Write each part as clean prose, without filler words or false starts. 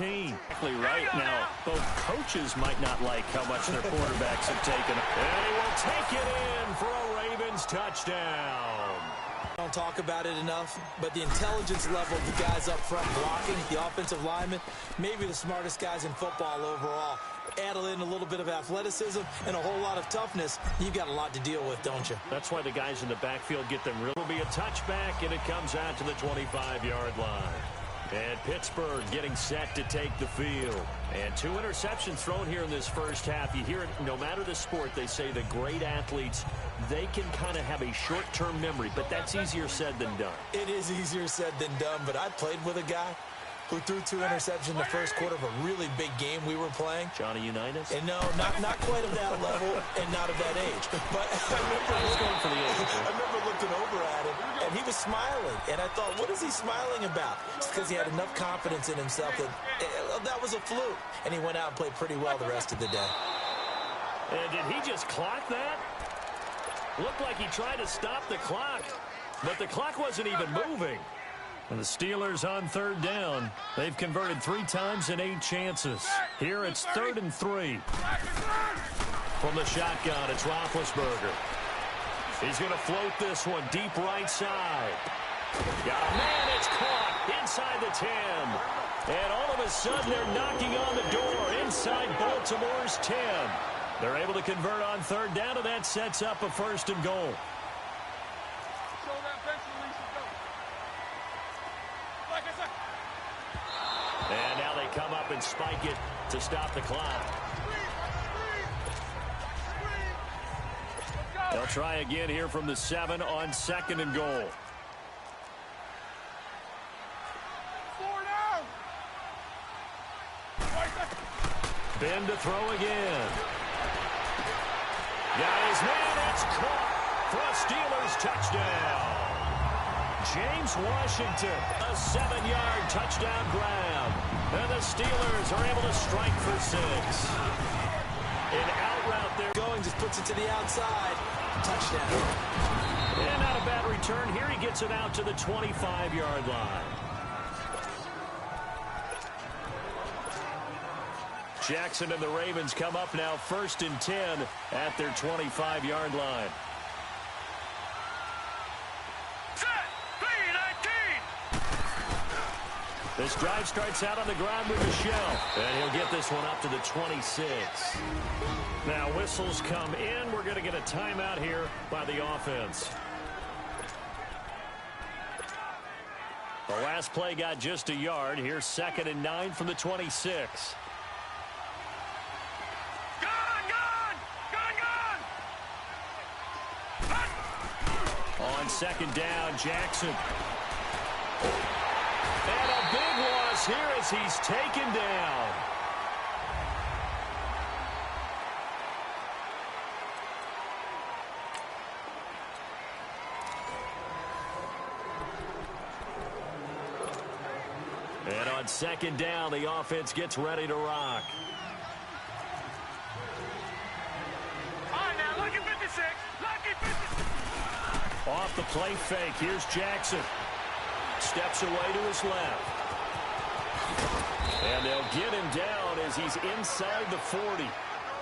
19. Exactly right. Now, both coaches might not like how much their quarterbacks have taken. And he will take it in for a Ravens touchdown. Don't talk about it enough, but the intelligence level of the guys up front blocking, the offensive linemen, maybe the smartest guys in football overall. Add in a little bit of athleticism and a whole lot of toughness, you've got a lot to deal with, don't you? That's why the guys in the backfield get them. It'll be a touchback, and it comes out to the 25-yard line. And Pittsburgh getting set to take the field. And 2 interceptions thrown here in this first half. You hear it, no matter the sport, they say the great athletes, they can kind of have a short-term memory, but that's easier said than done. It is easier said than done, but I played with a guy who threw 2 interceptions in the first quarter of a really big game we were playing. Johnny Unitas? And no, not quite of that level and not of that age. But I remember looking over at him, and he was smiling. And I thought, what is he smiling about? It's because he had enough confidence in himself that that was a fluke. And he went out and played pretty well the rest of the day. And did he just clock that? Looked like he tried to stop the clock, but the clock wasn't even moving. And the Steelers on 3rd down. They've converted 3 times in 8 chances. Here it's 3rd and 3. From the shotgun, it's Roethlisberger. He's going to float this one deep right side. Man, it's caught inside the 10. And all of a sudden, they're knocking on the door inside Baltimore's 10. They're able to convert on 3rd down, and that sets up a 1st and goal. And now they come up and spike it to stop the clock. They'll try again here from the 7 on 2nd and goal. Ben to throw again. Got his man, it's caught for a Steelers touchdown. James Washington, a 7-yard touchdown grab. And the Steelers are able to strike for 6. An out route there. Going, just puts it to the outside. Touchdown. And not a bad return. Here he gets it out to the 25-yard line. Jackson and the Ravens come up now 1st and 10 at their 25-yard line. This drive starts out on the ground with Michelle, and he'll get this one up to the 26. Now whistles come in. We're going to get a timeout here by the offense. The last play got just a yard. Here's 2nd and 9 from the 26. On 2nd down, Jackson. And a big loss here as he's taken down. And on 2nd down, the offense gets ready to rock. Off the play fake, here's Jackson. Steps away to his left. And they'll get him down as he's inside the 40.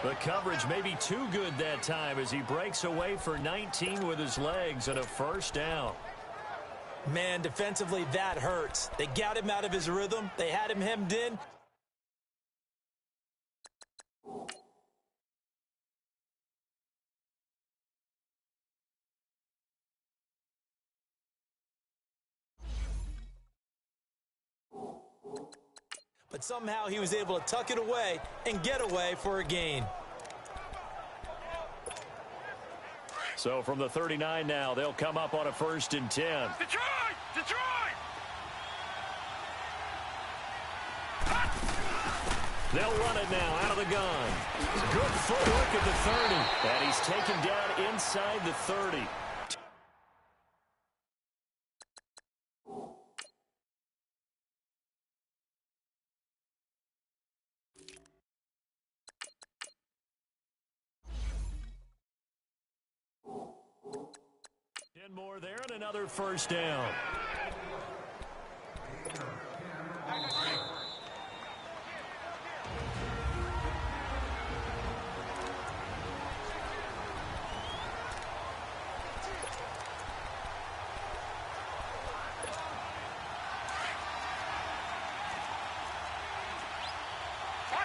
The coverage may be too good that time as he breaks away for 19 with his legs and a 1st down. Man, defensively, that hurts. They got him out of his rhythm. They had him hemmed in. But somehow he was able to tuck it away and get away for a gain. So from the 39 now, they'll come up on a 1st and 10. Detroit! Detroit! They'll run it now out of the gun. Good footwork at the 30. And he's taken down inside the 30. More there and another 1st down.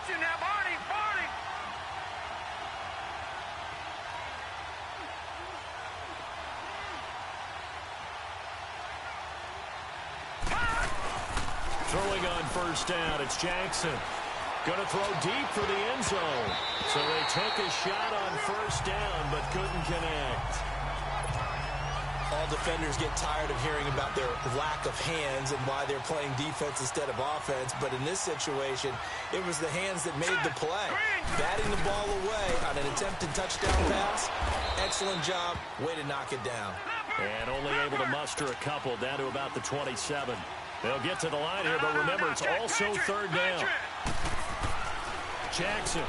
Watch him now, Barney! Barney! Throwing on first down, it's Jackson. Going to throw deep for the end zone. So they took a shot on first down, but couldn't connect. All defenders get tired of hearing about their lack of hands and why they're playing defense instead of offense. But in this situation, it was the hands that made the play. Batting the ball away on an attempted touchdown pass. Excellent job. Way to knock it down. And only able to muster a couple down to about the 27. They'll get to the line here, but remember, it's also third down. Jackson.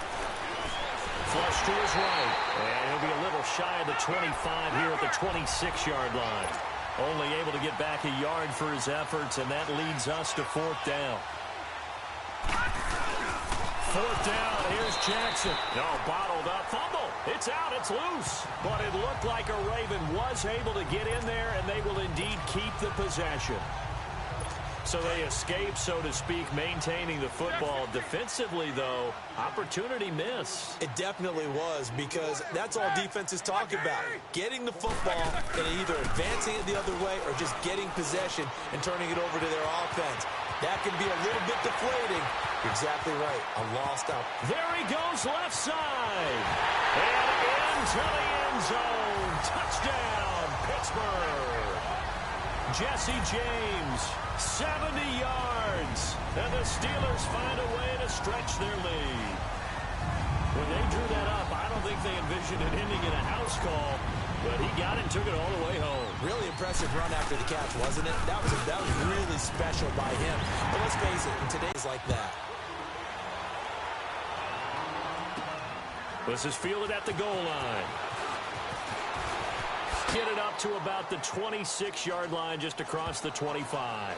Flush to his right. And he'll be a little shy of the 25 here at the 26-yard line. Only able to get back a yard for his efforts, and that leads us to fourth down. Fourth down, here's Jackson. No, bottled up. Fumble. It's out, it's loose. But it looked like a Raven was able to get in there, and they will indeed keep the possession. So they escape, so to speak, maintaining the football. Defensively, though, opportunity miss. It definitely was, because that's all defenses talk about. Getting the football and either advancing it the other way or just getting possession and turning it over to their offense. That can be a little bit deflating. You're exactly right. A lost out. There he goes, left side. And into the end zone. Touchdown, Pittsburgh. Jesse James, 70 yards. And the Steelers find a way to stretch their lead. When they drew that up, I don't think they envisioned it ending in a house call. But he got it and took it all the way home. Really impressive run after the catch, wasn't it? That was really special by him. But let's face it, in today's like that. This is fielded at the goal line. Get it up to about the 26-yard line, just across the 25.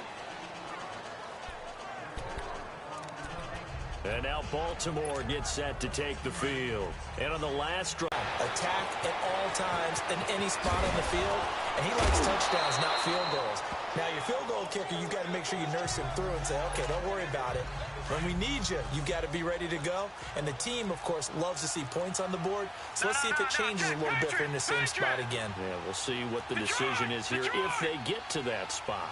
And now Baltimore gets set to take the field. And on the last drive, attack at all times in any spot on the field, and he likes touchdowns, not field goals. Now, your field goal kicker, you've got to make sure you nurse him through and say, okay, don't worry about it. When we need you, you've got to be ready to go. And the team, of course, loves to see points on the board. So let's see if it changes a little bit in the same spot again. Yeah, we'll see what the decision is here if they get to that spot.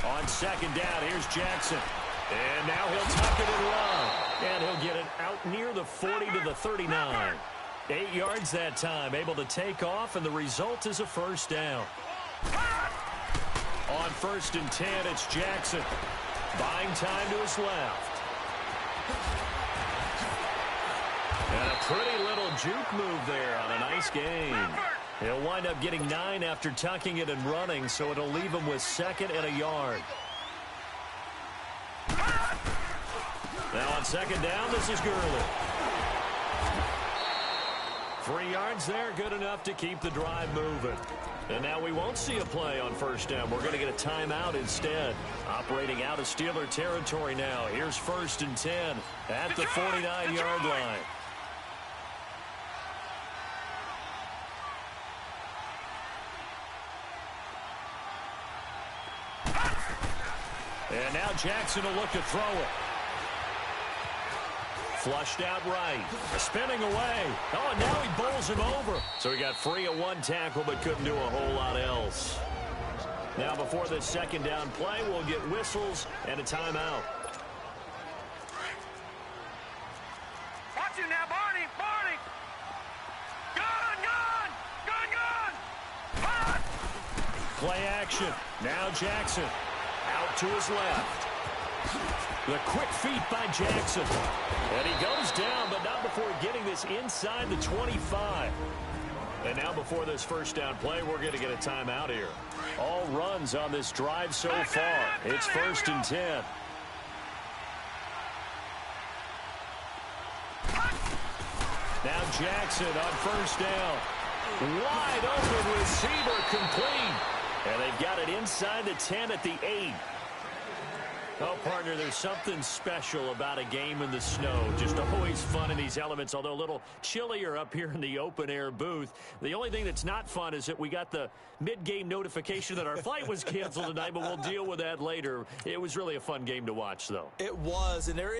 On second down, here's Jackson. And now he'll tuck it and run. And he'll get it out near the 40 to the 39. 8 yards that time, able to take off, and the result is a first down. On first and 10, it's Jackson. Buying time to his left. And a pretty little juke move there on a nice gain. He'll wind up getting 9 after tucking it and running, so it'll leave him with second and a yard. Now on second down, this is Gurley. 3 yards there, good enough to keep the drive moving. And now we won't see a play on first down. We're going to get a timeout instead. Operating out of Steeler territory now. Here's first and 10 at the 49-yard line. And now Jackson will look to throw it. Flushed out right. Spinning away. Oh, and now he bowls him over. So he got free of one tackle but couldn't do a whole lot else. Now before this second down play, we'll get whistles and a timeout. Watch him now, Barney! Barney! Gun! Play action. Now Jackson. Out to his left. The quick feet by Jackson. And he goes down, but not before getting this inside the 25. And now before this first down play, we're going to get a timeout here. All runs on this drive so far. It's first and 10. Now Jackson on first down. Wide open receiver complete. And they've got it inside the 10 at the 8. Well, partner, there's something special about a game in the snow. Just always fun in these elements, although a little chillier up here in the open-air booth. The only thing that's not fun is that we got the mid-game notification that our flight was canceled tonight, but we'll deal with that later. It was really a fun game to watch, though. It was, and there is...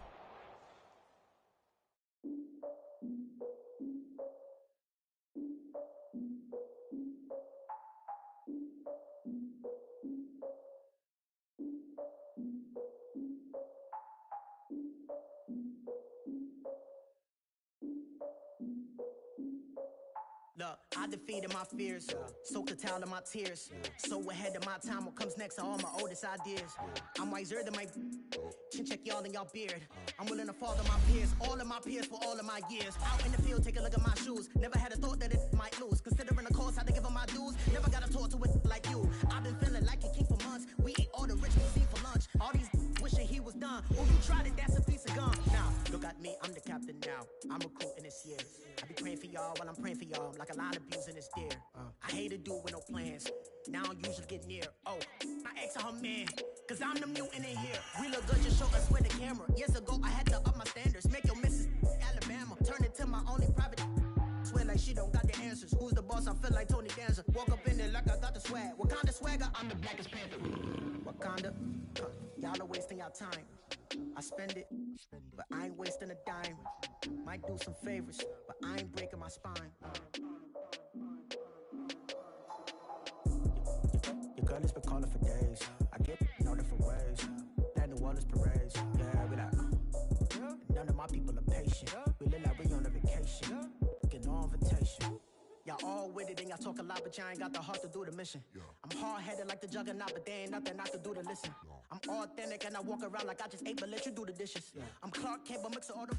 Look, I defeated my fears, soaked the towel of my tears. So ahead of my time, what comes next are all my oldest ideas. I'm wiser than my chin check y'all in y'all beard. I'm willing to fall to my peers, all of my peers for all of my years. Out in the field, take a look at my shoes. Never had a thought that it might lose. Considering the cost, I had to give them my dues. Never got to talk to it like you. I've been feeling like a king for months. We eat all the rich cuisine for lunch. All these wishing he was done. Oh, you tried it, that's a piece of gum. Now, look at me, I'm the captain now. I'm recruiting this year. I be praying for y'all while I'm praying for y'all. Like a line abusing this deer. I hate to do with no plans. Now I usually get near. Oh, my ex are her man. Cause I'm the mutant in here. We look good, just show us with the camera. Years ago, I had to up my standards. Make your missus Alabama. Turn it to my only private. Swear like she don't got the answers. Who's the boss? I feel like Tony Danza. Walk up in there like I got the swag. What kind of swagger? I'm the blackest panther. Wakanda. Y'all are wasting your time. I spend it, but I ain't wasting a dime. Might do some favors, but I ain't breaking my spine. Your girl has been calling for days. I get in all different ways. That New Orleans parades. Yeah, we like, none of my people are patient. We look like we on a vacation. Get no invitation. Y'all all with it and y'all talk a lot, but y'all ain't got the heart to do the mission. I'm hard-headed like the juggernaut, but there ain't nothing I can do to listen. I'm authentic and I walk around like I just ate, but let you do the dishes. I'm Clark Kent, but mixing all the...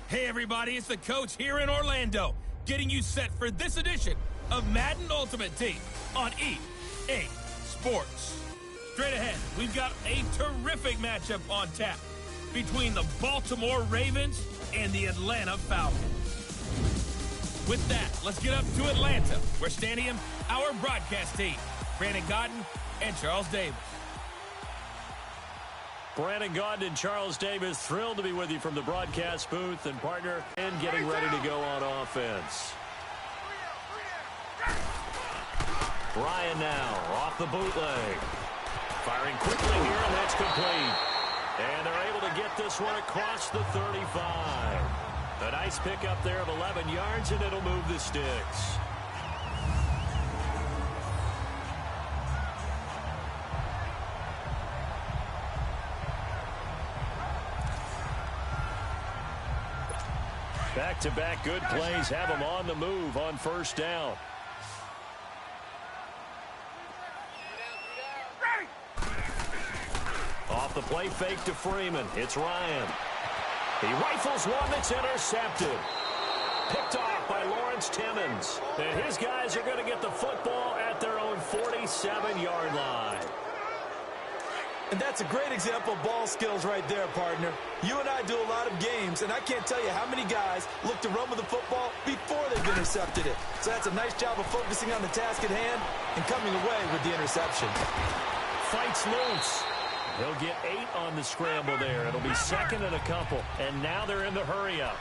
Hey everybody, it's the coach here in Orlando, getting you set for this edition of Madden Ultimate Team on EA Sports. Straight ahead, we've got a terrific matchup on tap between the Baltimore Ravens and the Atlanta Falcons. With that, let's get up to Atlanta, where standing in our broadcast team, Brandon Godden and Charles Davis. Brandon Gaudin and Charles Davis, thrilled to be with you from the broadcast booth, and partner, and getting ready to go on offense. Ryan now off the bootleg. Firing quickly here, and that's complete. And they're able to get this one across the 35. A nice pickup there of 11 yards, and it'll move the sticks. Back-to-back good plays have them on the move on first down. Off the play fake to Freeman. It's Ryan. He rifles one that's intercepted. Picked off by Lawrence Timmons. And his guys are going to get the football at their own 47-yard line. And that's a great example of ball skills right there, partner. You and I do a lot of games, and I can't tell you how many guys look to run with the football before they've intercepted it. So that's a nice job of focusing on the task at hand and coming away with the interception. Fights loose. He'll get 8 on the scramble there. It'll be second and a couple. And now they're in the hurry-up.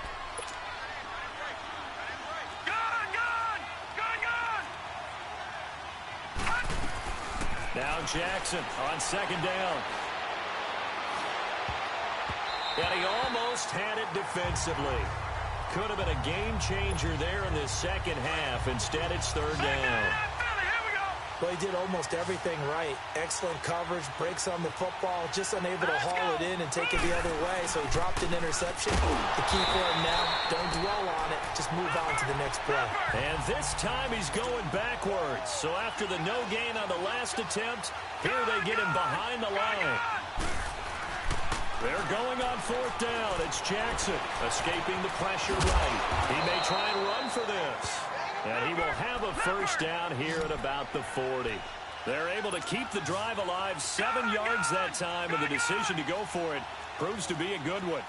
Now Jackson on second down. And he almost had it defensively. Could have been a game changer there in this second half. Instead, it's third down. Well, he did almost everything right. Excellent coverage, breaks on the football, just unable to haul it in and take it the other way, so he dropped an interception. The key for him now, don't dwell on it, just move on to the next play. And this time he's going backwards. So after the no gain on the last attempt, here they get him behind the line. They're going on fourth down. It's Jackson escaping the pressure right. He may try and run for this. And he will have a first down here at about the 40. They're able to keep the drive alive, 7 yards that time, and the decision to go for it proves to be a good one.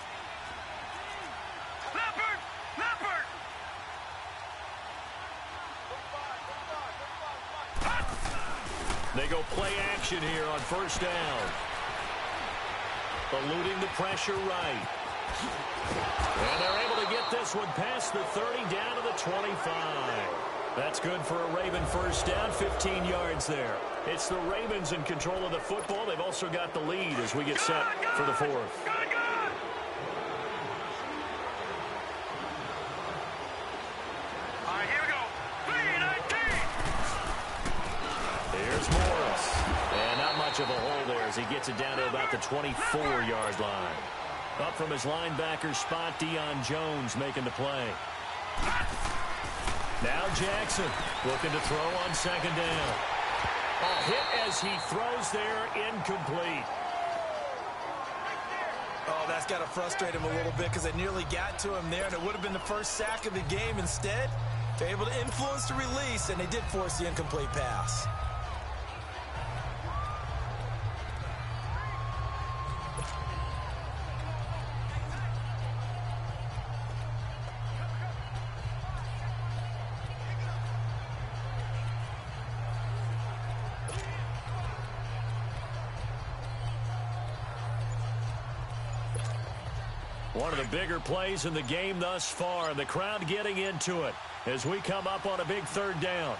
They go play action here on first down. Eluding the pressure right. And they're able to get this one past the 30 down to the 25. That's good for a Raven first down, 15 yards there. It's the Ravens in control of the football. They've also got the lead as we get set for the fourth. All right, here we go. 3-19. Here's Morris. And not much of a hole there as he gets it down to about the 24-yard line. Up from his linebacker spot, Deion Jones making the play. Now Jackson looking to throw on second down. A hit as he throws there, incomplete. Oh, that's got to frustrate him a little bit because they nearly got to him there, and it would have been the first sack of the game. Instead, they're able to influence the release, and they did force the incomplete pass. One of the bigger plays in the game thus far. The crowd getting into it as we come up on a big third down.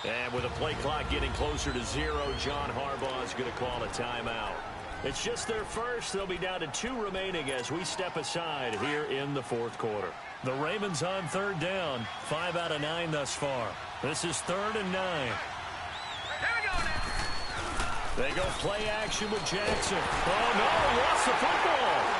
And with the play clock getting closer to 0, John Harbaugh is going to call a timeout. It's just their first. They'll be down to 2 remaining as we step aside here in the fourth quarter. The Ravens on third down, 5 out of 9 thus far. This is 3rd and 9. Here we go now. They go play action with Jackson. Oh, no, lost the football.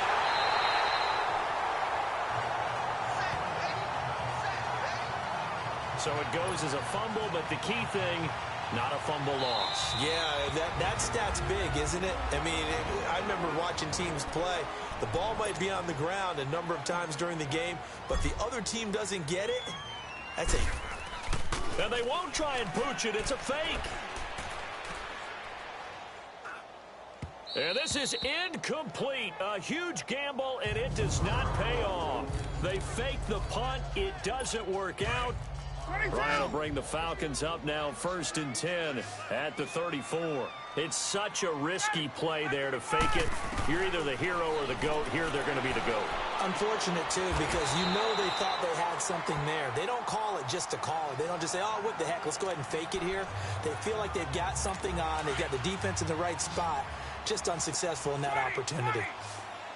So it goes as a fumble, but the key thing, not a fumble loss. Yeah, that stat's big, isn't it? I mean, I remember watching teams play. The ball might be on the ground a number of times during the game, but the other team doesn't get it. That's a... And they won't try and pooch it. It's a fake. And this is incomplete. A huge gamble, and it does not pay off. They fake the punt. It doesn't work out. Ryan will bring the Falcons up now 1st and 10 at the 34. It's such a risky play there to fake it. You're either the hero or the GOAT. Here they're going to be the GOAT. Unfortunate, too, because you know they thought they had something there. They don't call it just to call it. They don't just say, oh, what the heck, let's go ahead and fake it here. They feel like they've got something on. They've got the defense in the right spot. Just unsuccessful in that opportunity.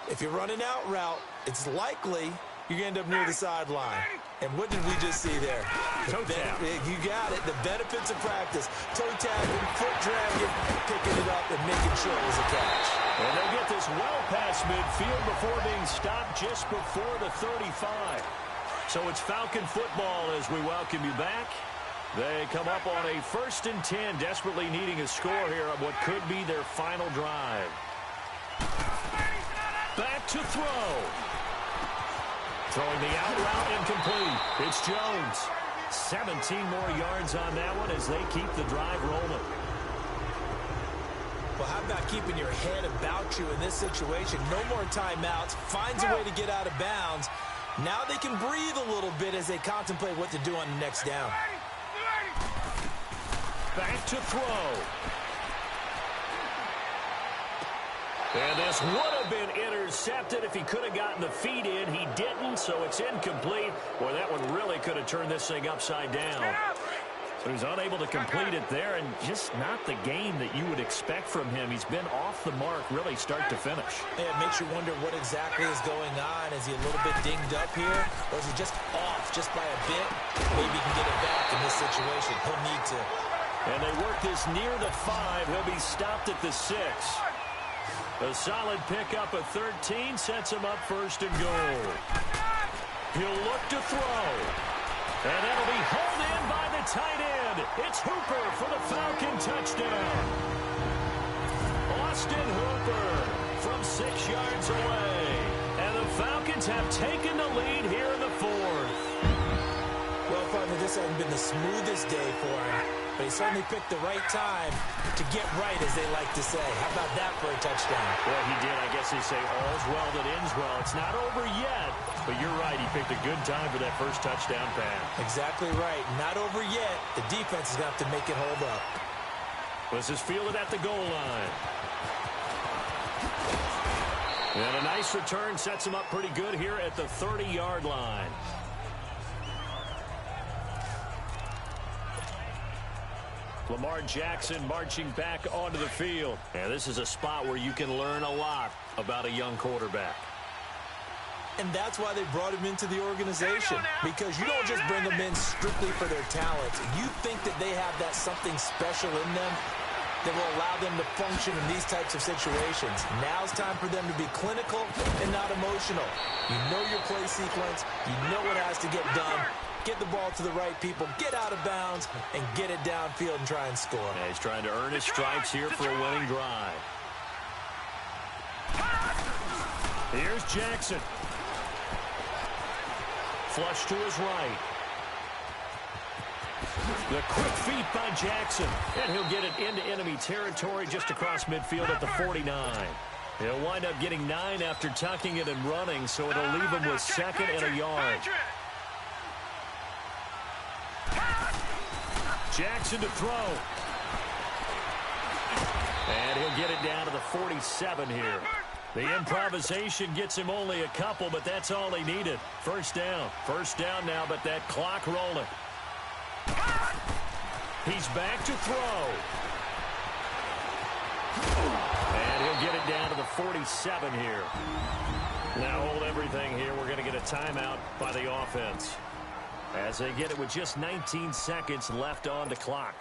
If you're running out route, it's likely you're going to end up near the sideline. And what did we just see there? Toe tap. You got it. The benefits of practice. Toe tapping, foot dragging, picking it up, and making sure it was a catch. And they get this well past midfield before being stopped just before the 35. So it's Falcon football as we welcome you back. They come up on a 1st and 10, desperately needing a score here on what could be their final drive. Back to throw. Throwing the out route incomplete. It's Jones. 17 more yards on that one as they keep the drive rolling. Well, how about keeping your head about you in this situation? No more timeouts. Finds a way to get out of bounds. Now they can breathe a little bit as they contemplate what to do on the next down. Back to throw. And this would have been intercepted if he could have gotten the feet in. He didn't, so it's incomplete. Boy, that one really could have turned this thing upside down. So he's unable to complete it there, and just not the game that you would expect from him. He's been off the mark, really start to finish. Yeah, it makes you wonder what exactly is going on. Is he a little bit dinged up here, or is he just off just by a bit? Maybe he can get it back in this situation. He'll need to. And they work this near the 5. He'll be stopped at the 6. A solid pickup of 13 sets him up 1st and goal. He'll look to throw. And that'll be hauled in by the tight end. It's Hooper for the Falcon touchdown. Austin Hooper from 6 yards away. And the Falcons have taken the lead here in the 4th. Well, partner, this hasn't been the smoothest day for him, but he certainly picked the right time to get right, as they like to say. How about that for a touchdown? Well, he did. I guess they say all's well that ends well. It's not over yet, but you're right. He picked a good time for that first touchdown pass. Exactly right. Not over yet. The defense is going to have to make it hold up. This is fielded at the goal line. And a nice return sets him up pretty good here at the 30-yard line. Lamar Jackson marching back onto the field. And this is a spot where you can learn a lot about a young quarterback. And that's why they brought him into the organization, because you don't just bring them in strictly for their talents. You think that they have that something special in them that will allow them to function in these types of situations. Now it's time for them to be clinical and not emotional. You know your play sequence. You know what has to get done. Get the ball to the right people, get out of bounds, and get it downfield and try and score. Yeah, he's trying to earn his stripes here for a winning drive. Here's Jackson. Flush to his right. The quick feet by Jackson. And he'll get it into enemy territory just across midfield at the 49. He'll wind up getting 9 after tucking it and running, so it'll leave him with 2nd and a yard. Jackson to throw. And he'll get it down to the 47 here. The improvisation gets him only a couple, but that's all he needed. First down. First down now, but that clock rolling. He's back to throw. And he'll get it down to the 47 here. Now hold everything here. We're going to get a timeout by the offense, as they get it with just 19 seconds left on the clock.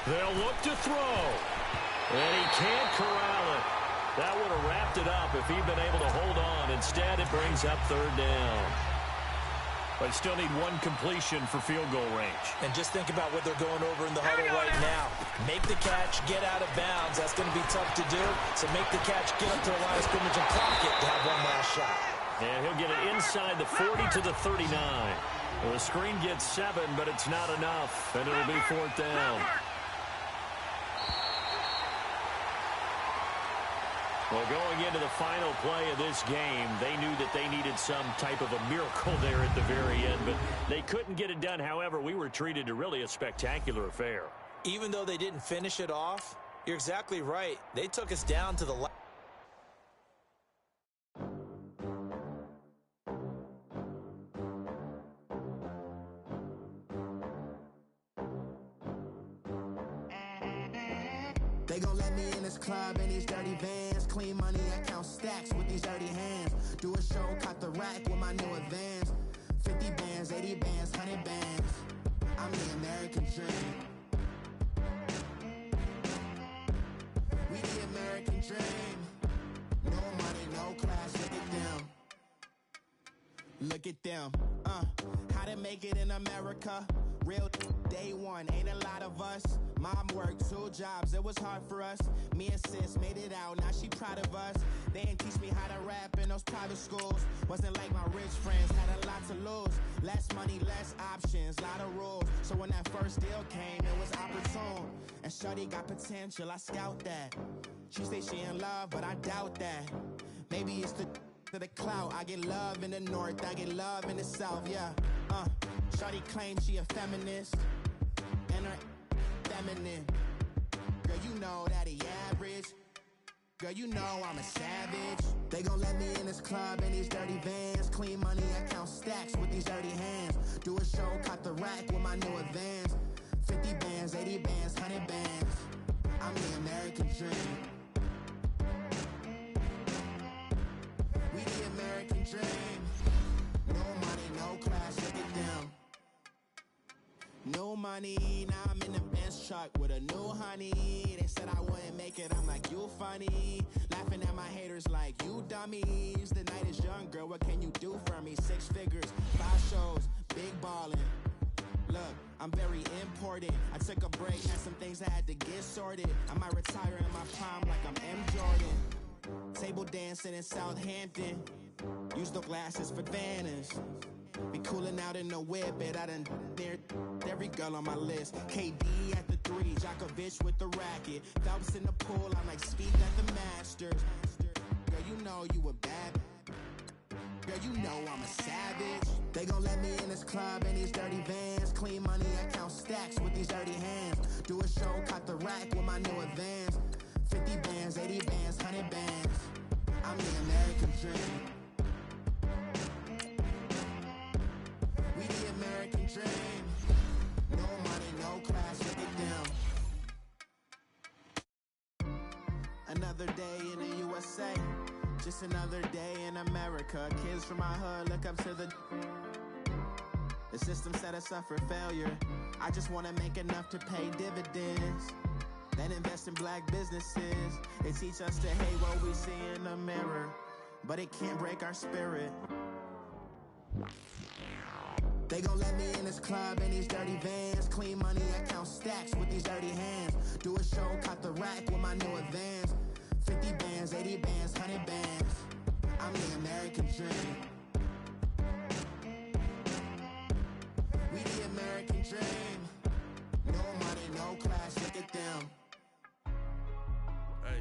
They'll look to throw. And he can't corral it. That would have wrapped it up if he'd been able to hold on. Instead, it brings up 3rd down. But still need 1 completion for field goal range. And just think about what they're going over in the huddle right now. Make the catch, get out of bounds. That's going to be tough to do. So make the catch, get up to the line of scrimmage, and clock it to have one last shot. And he'll get it inside the 40 to the 39. Well, the screen gets 7, but it's not enough. And it'll be 4th down. Well, going into the final play of this game, they knew that they needed some type of a miracle there at the very end, but they couldn't get it done. However, we were treated to really a spectacular affair. Even though they didn't finish it off, you're exactly right. They took us down to the last. They gon' let me in this club in these dirty vans. Clean money, I count stacks with these dirty hands. Do a show, cut the rack with my new advance. 50 bands, 80 bands, 100 bands. I'm the American dream. We the American dream. No money, no class, look at them. Look at them. How to make it in America. Real day one, ain't a lot of us. Mom worked 2 jobs, it was hard for us. Me and sis made it out, now she proud of us. They didn't teach me how to rap in those private schools. Wasn't like my rich friends, had a lot to lose. Less money, less options, lot of rules. So when that first deal came, it was opportune. And shorty got potential, I scout that. She say she in love, but I doubt that. Maybe it's the clout. I get love in the north, I get love in the south, yeah. Shorty claims she a feminist, and her feminine. Girl, you know that he average. Girl, you know I'm a savage. They gon' let me in this club in these dirty vans. Clean money, I count stacks with these dirty hands. Do a show, cut the rack with my new advance. 50 bands, 80 bands, 100 bands. I'm the American dream. We the American dream. No money, no class, look at them. No money, now I'm in the Benz truck with a new honey. They said I wouldn't make it, I'm like, you funny. Laughing at my haters like, you dummies. The night is young, girl, what can you do for me? 6 figures, 5 shows, big ballin'. Look, I'm very important. I took a break, had some things I had to get sorted. I might retire in my prime like I'm M. Jordan. Table dancing in Southampton. Use the glasses for Vannas. Be cooling out in the whip, but I done there every girl on my list. KD at the 3, Djokovic with the racket. Phelps in the pool, I'm like Speed at the Masters. Girl, you know you a bad. Girl, you know I'm a savage. They gon' let me in this club in these dirty vans. Clean money, I count stacks with these dirty hands. Do a show, caught the rack with my new advance. 50 bands, 80 bands, 100 bands. I'm the American dream. We the American dream. No money, no class, look at them. Another day in the USA. Just another day in America. Kids from my hood look up to the system set us up for failure. I just want to make enough to pay dividends, then invest in black businesses. They teach us to hate what we see in the mirror, but it can't break our spirit. They gon' let me in this club in these dirty vans. Clean money, I count stacks with these dirty hands. Do a show, caught the rack with my new advance. 50 bands, 80 bands, 100 bands. I'm the American dream. We the American dream. No money, no class, look at them. Hey,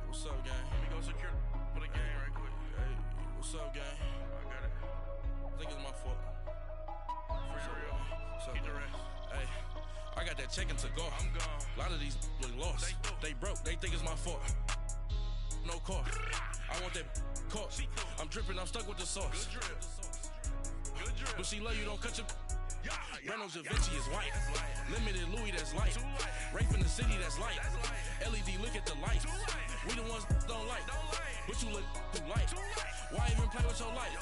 what's up, gang? Let me go secure for the game right quick. Hey, what's up, gang? I got it. I think it's my fault. For real. Keep the rest. Hey, I got that check-in to go. I'm gone. A lot of these look lost. They broke. They think it's my fault. No car. I want that car. I'm dripping. I'm stuck with the sauce. Good drip. But she love you. Don't cut your. Reynolds Da Vinci is white. Limited Louis, that's light. Rape in the city, that's light. LED, look at the lights. We the ones don't like. But you look too light. Why even play with your life?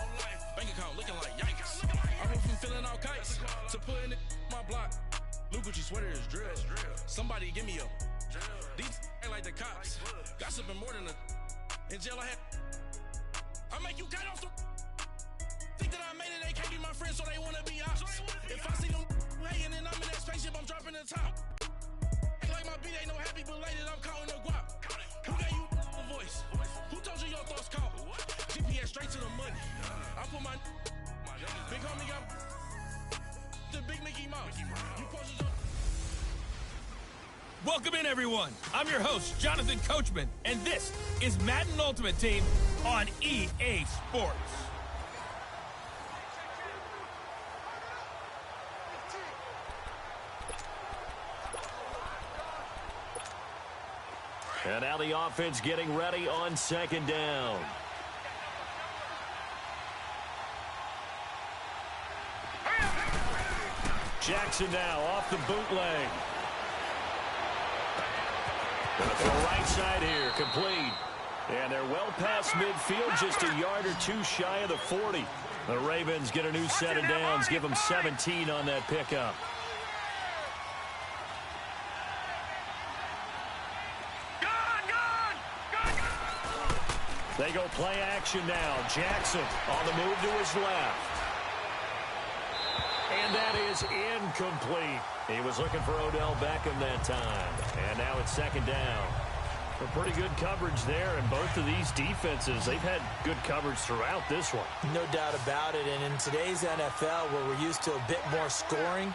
Bank account looking like yikes. I went from filling out kites to putting it in my block. Blue Gucci sweater is drill. Somebody give me a. These ain't like the cops. Gossiping more than a. In jail I had. I make you cut off the. Think that I made it, they can't be my friends, so they wanna be ops. If I see them hanging and I'm in that spaceship, I'm dropping the top. Act like my beat ain't no happy belated, I'm counting the guap. Who gave you a voice? Who told you your thoughts count? GPS straight to the money. I put my big homie got the big Mickey Mouse. You posted your. Welcome in, everyone. I'm your host, Jonathan Coachman, and this is Madden Ultimate Team on EA Sports. And now the offense getting ready on second down. Jackson now off the bootleg. Gonna throw right side here, complete. And they're well past midfield, just a yard or two shy of the 40. The Ravens get a new set of downs, give them 17 on that pickup. They go play action now. Jackson on the move to his left. And that is incomplete. He was looking for Odell Beckham that time. And now it's second down. A pretty good coverage there, and both of these defenses, they've had good coverage throughout this one. No doubt about it, and in today's NFL, where we're used to a bit more scoring,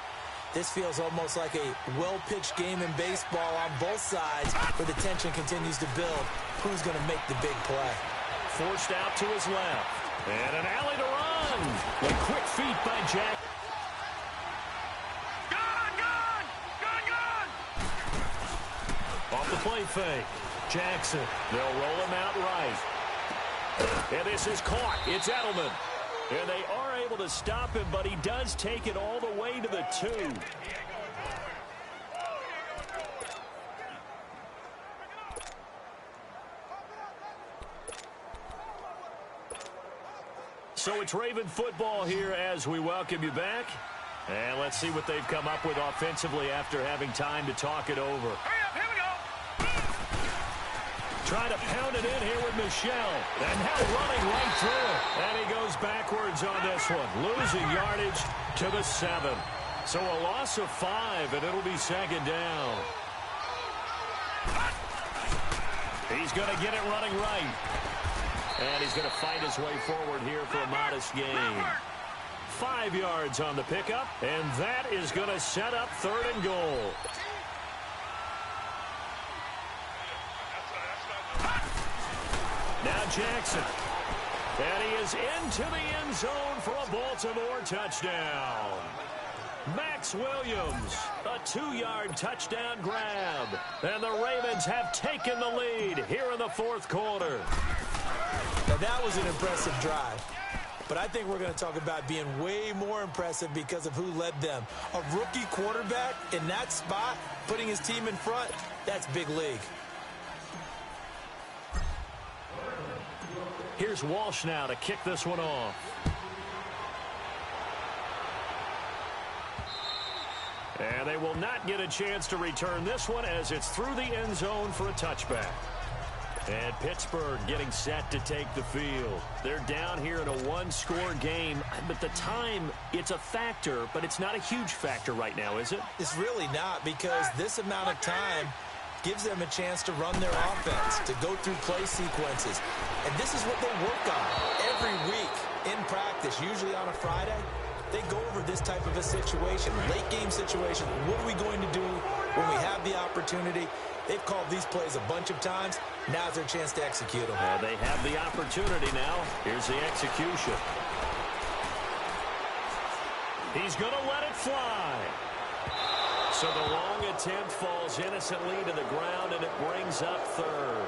this feels almost like a well-pitched game in baseball on both sides, where the tension continues to build. Who's going to make the big play? Forced out to his left. And an alley to run. A quick feet by Jack. Off the play fake. Jackson. They'll roll him out right. And this is caught. It's Edelman. And they are able to stop him, but he does take it all the way to the 2. So it's Raven football here as we welcome you back. And let's see what they've come up with offensively after having time to talk it over. Hurry up, here we go. Trying to pound it in here with Michelle. And now running right through it. And he goes backwards on this one. Losing yardage to the 7. So a loss of 5, and it'll be second down. He's going to get it running right. And he's going to fight his way forward here for a modest gain. 5 yards on the pickup, and that is going to set up 3rd and goal. Now Jackson. And he is into the end zone for a Baltimore touchdown. Max Williams, a 2-yard touchdown grab. And the Ravens have taken the lead here in the fourth quarter. Now, that was an impressive drive. But I think we're going to talk about being way more impressive because of who led them. A rookie quarterback in that spot, putting his team in front, that's big league. Here's Walsh now to kick this one off. And they will not get a chance to return this one as it's through the end zone for a touchback. And Pittsburgh getting set to take the field. They're down here in a one-score game, but the time, it's a factor, but it's not a huge factor right now, is it? It's really not, because this amount of time gives them a chance to run their offense, to go through play sequences. And this is what they work on every week in practice, usually on a Friday. They go over this type of a situation, late-game situation. What are we going to do when we have the opportunity? They've called these plays a bunch of times. Now's their chance to execute them. They have the opportunity now. Here's the execution. He's going to let it fly. So the long attempt falls innocently to the ground, and it brings up third.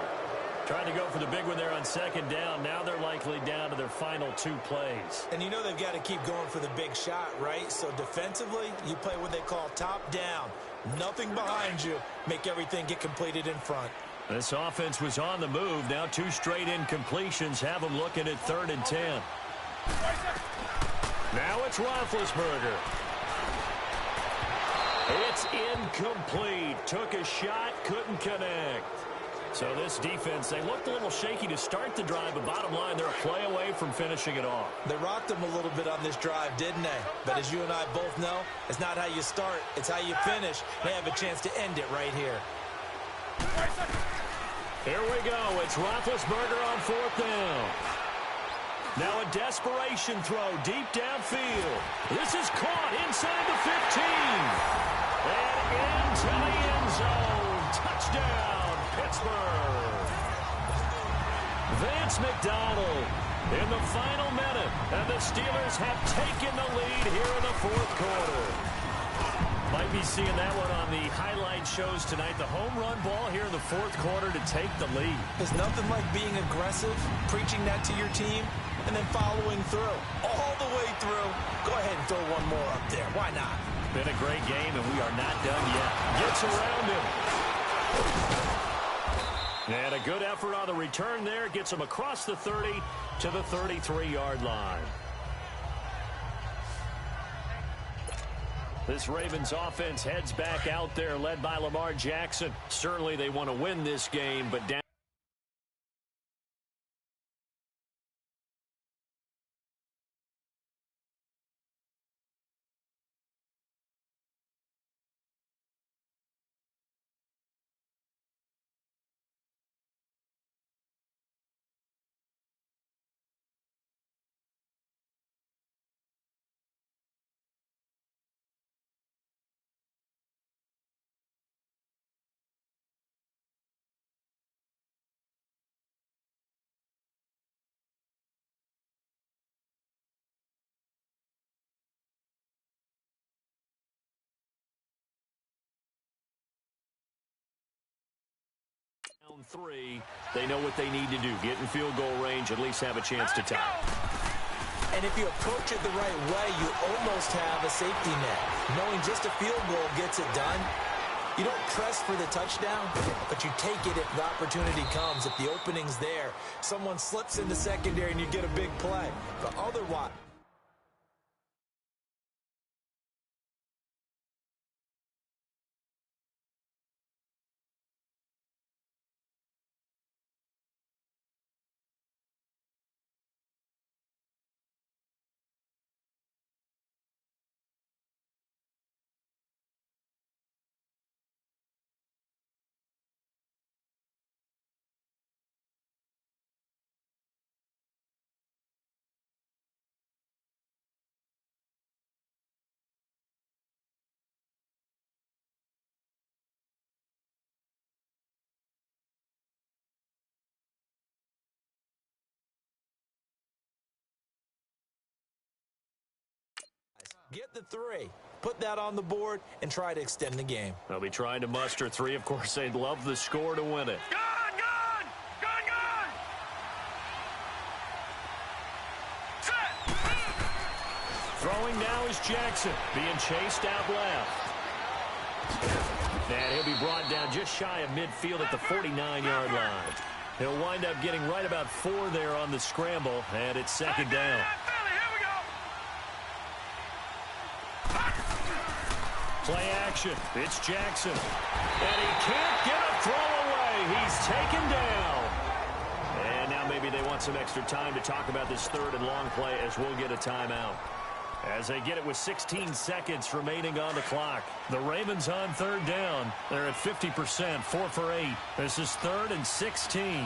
Trying to go for the big one there on second down. Now they're likely down to their final 2 plays. And you know they've got to keep going for the big shot, right? So defensively, you play what they call top down. Nothing behind you. Make everything get completed in front. This offense was on the move. Now 2 straight incompletions have them looking at 3rd and 10. Now it's Roethlisberger. It's incomplete. Took a shot, couldn't connect. So this defense, they looked a little shaky to start the drive, but bottom line, they're a play away from finishing it off. They rocked them a little bit on this drive, didn't they? But as you and I both know, it's not how you start, it's how you finish. They have a chance to end it right here. Here we go. It's Roethlisberger on 4th down. Now a desperation throw deep downfield. This is caught inside the 15. And into the end zone. Touchdown, Pittsburgh. Vance McDonald in the final minute. And the Steelers have taken the lead here in the fourth quarter. Might be seeing that one on the highlight shows tonight. The home run ball here in the fourth quarter to take the lead. There's nothing like being aggressive, preaching that to your team, and then following through. All the way through. Go ahead and throw one more up there. Why not? Been a great game, and we are not done yet. Gets around him. And a good effort on the return there. Gets him across the 30 to the 33-yard line. This Ravens offense heads back out there, led by Lamar Jackson. Certainly they want to win this game, but down. Down 3, they know what they need to do. Get in field goal range, at least have a chance to tie. And if you approach it the right way, you almost have a safety net. Knowing just a field goal gets it done. You don't press for the touchdown, but you take it if the opportunity comes. If the opening's there, someone slips in the secondary and you get a big play. But otherwise... Get the 3. Put that on the board and try to extend the game. They'll be trying to muster 3. Of course, they'd love the score to win it. Gone, gone! Gone, gone! Set! Throwing now is Jackson, being chased out left. And he'll be brought down just shy of midfield at the 49-yard line. He'll wind up getting right about 4 there on the scramble, and it's second down. Play action. It's Jackson. And he can't get a throw away. He's taken down. And now maybe they want some extra time to talk about this third and long play as we'll get a timeout. As they get it with 16 seconds remaining on the clock. The Ravens on third down. They're at 50%, 4 for 8. This is 3rd and 16. Here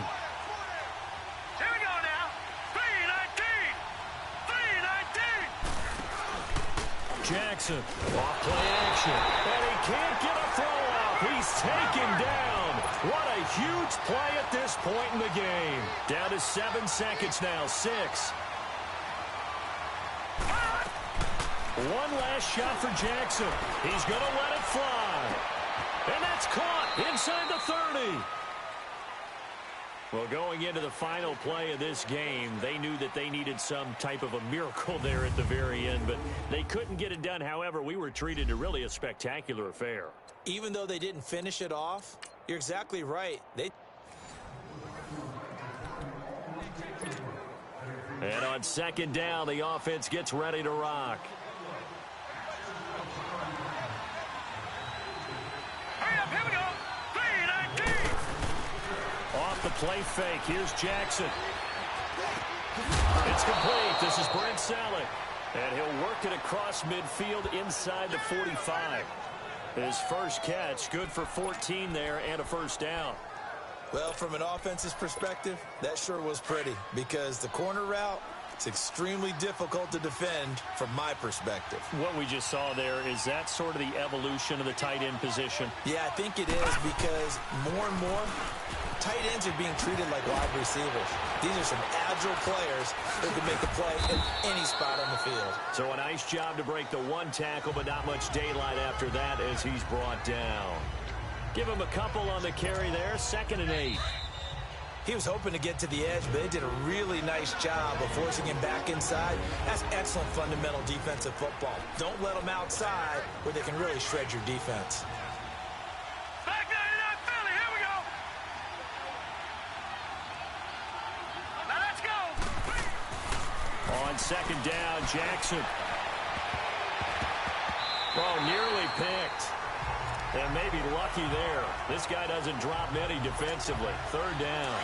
we go now. 3-19. 3-19. Jackson, off play action. And he can't get a throw off. He's taken down. What a huge play at this point in the game. Down to 7 seconds now, 6. One last shot for Jackson. He's going to let it fly. And that's caught inside the 30. Well, going into the final play of this game, they knew that they needed some type of a miracle there at the very end, but they couldn't get it done. However, we were treated to really a spectacular affair. Even though they didn't finish it off, you're exactly right. And on second down, the offense gets ready to rock. Hurry up, here we go. 3-19. Off the play fake, here's Jackson. It's complete. This is Brent Salek. And he'll work it across midfield inside the 45. His first catch, good for 14 there and a first down. Well, from an offense's perspective, that sure was pretty because the corner route, it's extremely difficult to defend from my perspective. What we just saw there, is that sort of the evolution of the tight end position? Yeah, I think it is because more and more, tight ends are being treated like wide receivers. These are some agile players who can make a play in any spot on the field. So a nice job to break the one tackle, but not much daylight after that as he's brought down. Give him a couple on the carry there, 2nd and 8. He was hoping to get to the edge, but they did a really nice job of forcing him back inside. That's excellent fundamental defensive football. Don't let them outside where they can really shred your defense. Back 99 Philly, here we go. Now let's go. On second down, Jackson. Oh, nearly picked. And maybe lucky there. This guy doesn't drop many defensively. 3rd down.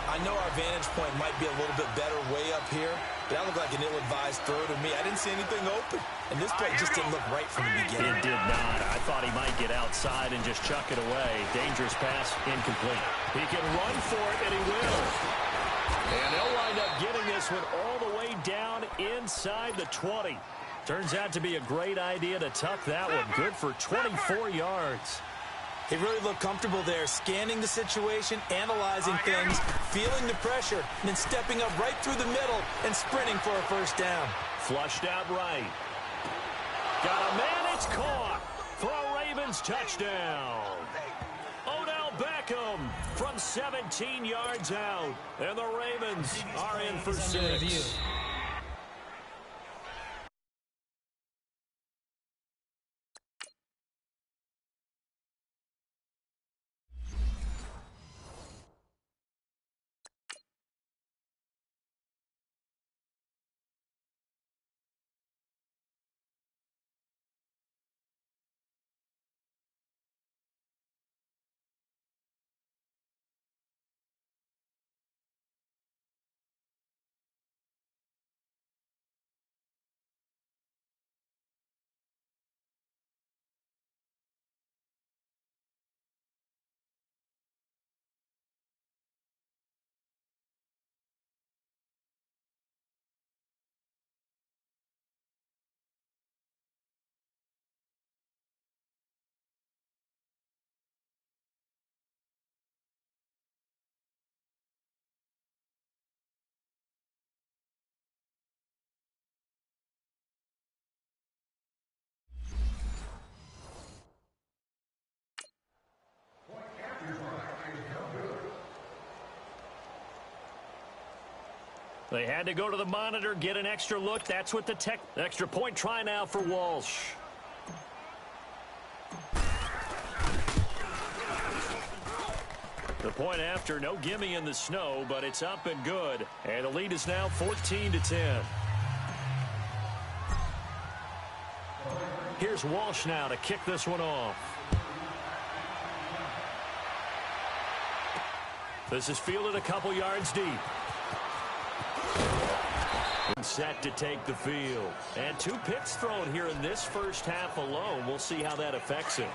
I know our vantage point might be a little bit better way up here, but that looked like an ill-advised throw to me. I didn't see anything open, and this play just didn't look right from the beginning. It did not. I thought he might get outside and just chuck it away. Dangerous pass, incomplete. He can run for it, and he will. And he'll wind up getting this one all the way down inside the 20. Turns out to be a great idea to tuck that one. Good for 24 yards. He really looked comfortable there, scanning the situation, analyzing things, feeling the pressure, and then stepping up right through the middle and sprinting for a first down. Flushed out right. Got a man, it's caught for a Ravens touchdown. Odell Beckham from 17 yards out. And the Ravens are in for 6. They had to go to the monitor, get an extra look. That's what the extra point try now for Walsh. The point after, no gimme in the snow, but it's up and good. And the lead is now 14-10. Here's Walsh now to kick this one off. This is fielded a couple yards deep. Set to take the field. And 2 picks thrown here in this first half alone. We'll see how that affects him.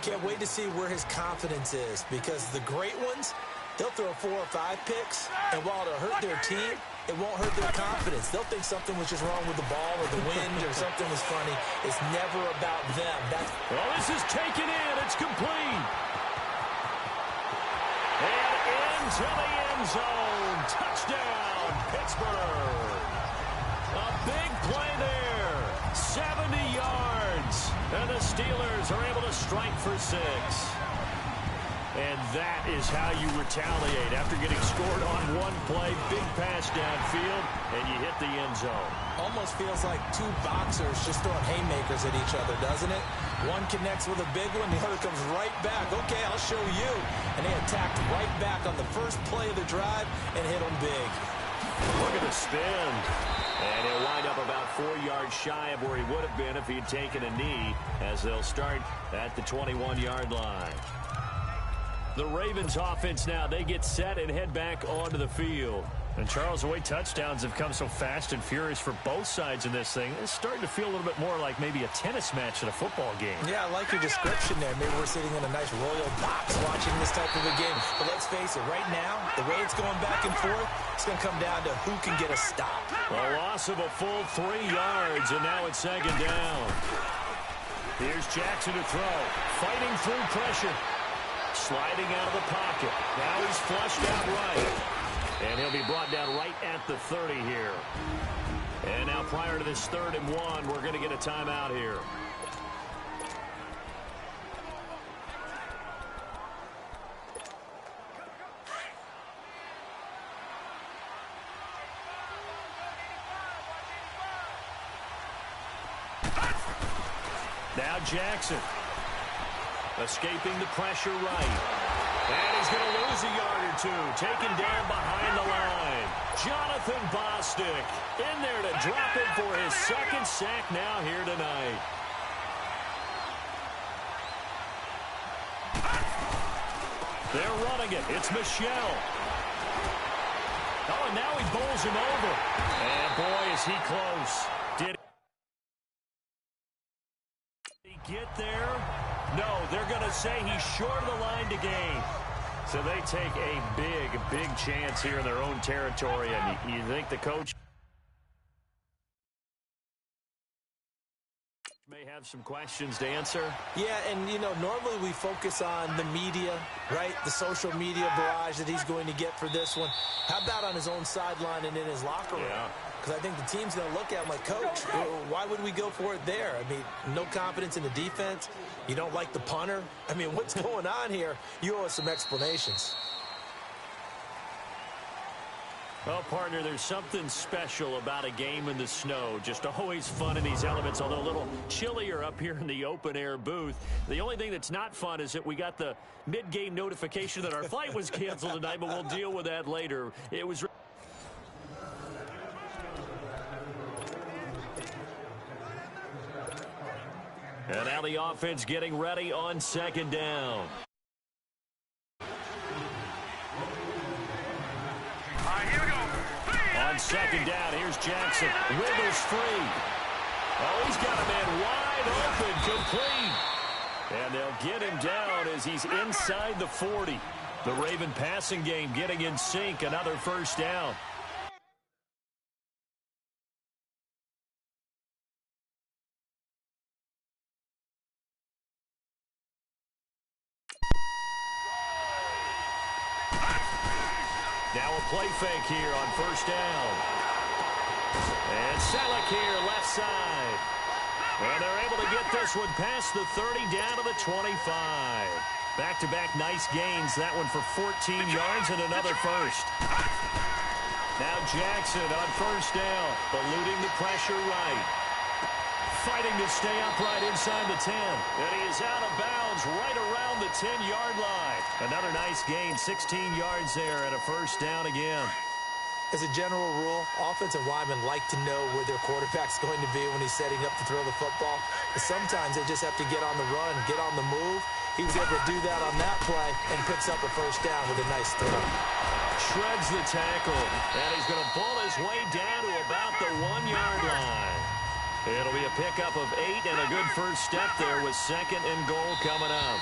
Can't wait to see where his confidence is, because the great ones, they'll throw 4 or 5 picks, and while it'll hurt their team, it won't hurt their confidence. They'll think something was just wrong with the ball or the wind or something was funny. It's never about them. Well, this is taken in. It's complete. And into the end zone. Touchdown, Pittsburgh. A big play there. 70 yards. And the Steelers are able to strike for 6. And that is how you retaliate after getting scored on one play. Big pass downfield, and you hit the end zone. Almost feels like 2 boxers just throwing haymakers at each other, doesn't it? One connects with a big one, the other comes right back. Okay, I'll show you. And they attacked right back on the first play of the drive and hit them big. Look at the spin. And he'll wind up about 4 yards shy of where he would have been if he had taken a knee, as they'll start at the 21-yard line. The Ravens offense now, they get set and head back onto the field. And Charles, the way touchdowns have come so fast and furious for both sides in this thing, it's starting to feel a little bit more like maybe a tennis match in a football game. Yeah, I like your description there. Maybe we're sitting in a nice royal box watching this type of a game. But let's face it, right now, the way it's going back and forth, it's going to come down to who can get a stop. A loss of a full 3 yards, and now it's 2nd down. Here's Jackson to throw, fighting through pressure. Sliding out of the pocket. Now he's flushed out right. And he'll be brought down right at the 30 here. And now prior to this 3rd and 1, we're going to get a timeout here. Now Jackson. Escaping the pressure right. And he's going to lose a yard or 2. Taken down behind the line. Jonathan Bostic in there to drop him for his 2nd sack now here tonight. They're running it. It's Michelle. Oh, and now he bowls him over. And boy, is he close. Did he get there? No, they're going to say he's short of the line to gain. So they take a big chance here in their own territory. And you think the coach may have some questions to answer? Yeah, and, you know, normally we focus on the media, right? The social media barrage that he's going to get for this one. How about on his own sideline and in his locker room? Yeah. Because I think the team's going to look at him like, Coach, why would we go for it there? I mean, no confidence in the defense. You don't like the punter. I mean, what's going on here? You owe us some explanations. Well, partner, there's something special about a game in the snow. Just always fun in these elements, although a little chillier up here in the open-air booth. The only thing that's not fun is that we got the mid-game notification that our flight was canceled tonight, but we'll deal with that later. It was... And now the offense getting ready on 2nd down. On 2nd down, here's Jackson. Wiggles free. Oh, he's got a man wide open, complete. And they'll get him down as he's inside the 40. The Raven passing game getting in sync, another 1st down. Now a play fake here on 1st down. And Selleck here, left side. And they're able to get this one past the 30 down to the 25. Back-to-back nice gains. That one for 14 yards and another 1st. Now Jackson on first down, eluding the pressure right. Fighting to stay upright inside the 10. And he is out of bounds right around the 10-yard line. Another nice gain, 16 yards there, and a first down again. As a general rule, offensive linemen like to know where their quarterback's going to be when he's setting up to throw the football. But sometimes they just have to get on the run, get on the move. He was able to do that on that play and picks up a first down with a nice throw. Shreds the tackle, and he's going to pull his way down to about the 1-yard line. It'll be a pickup of 8 and a good first step there with second and goal coming up.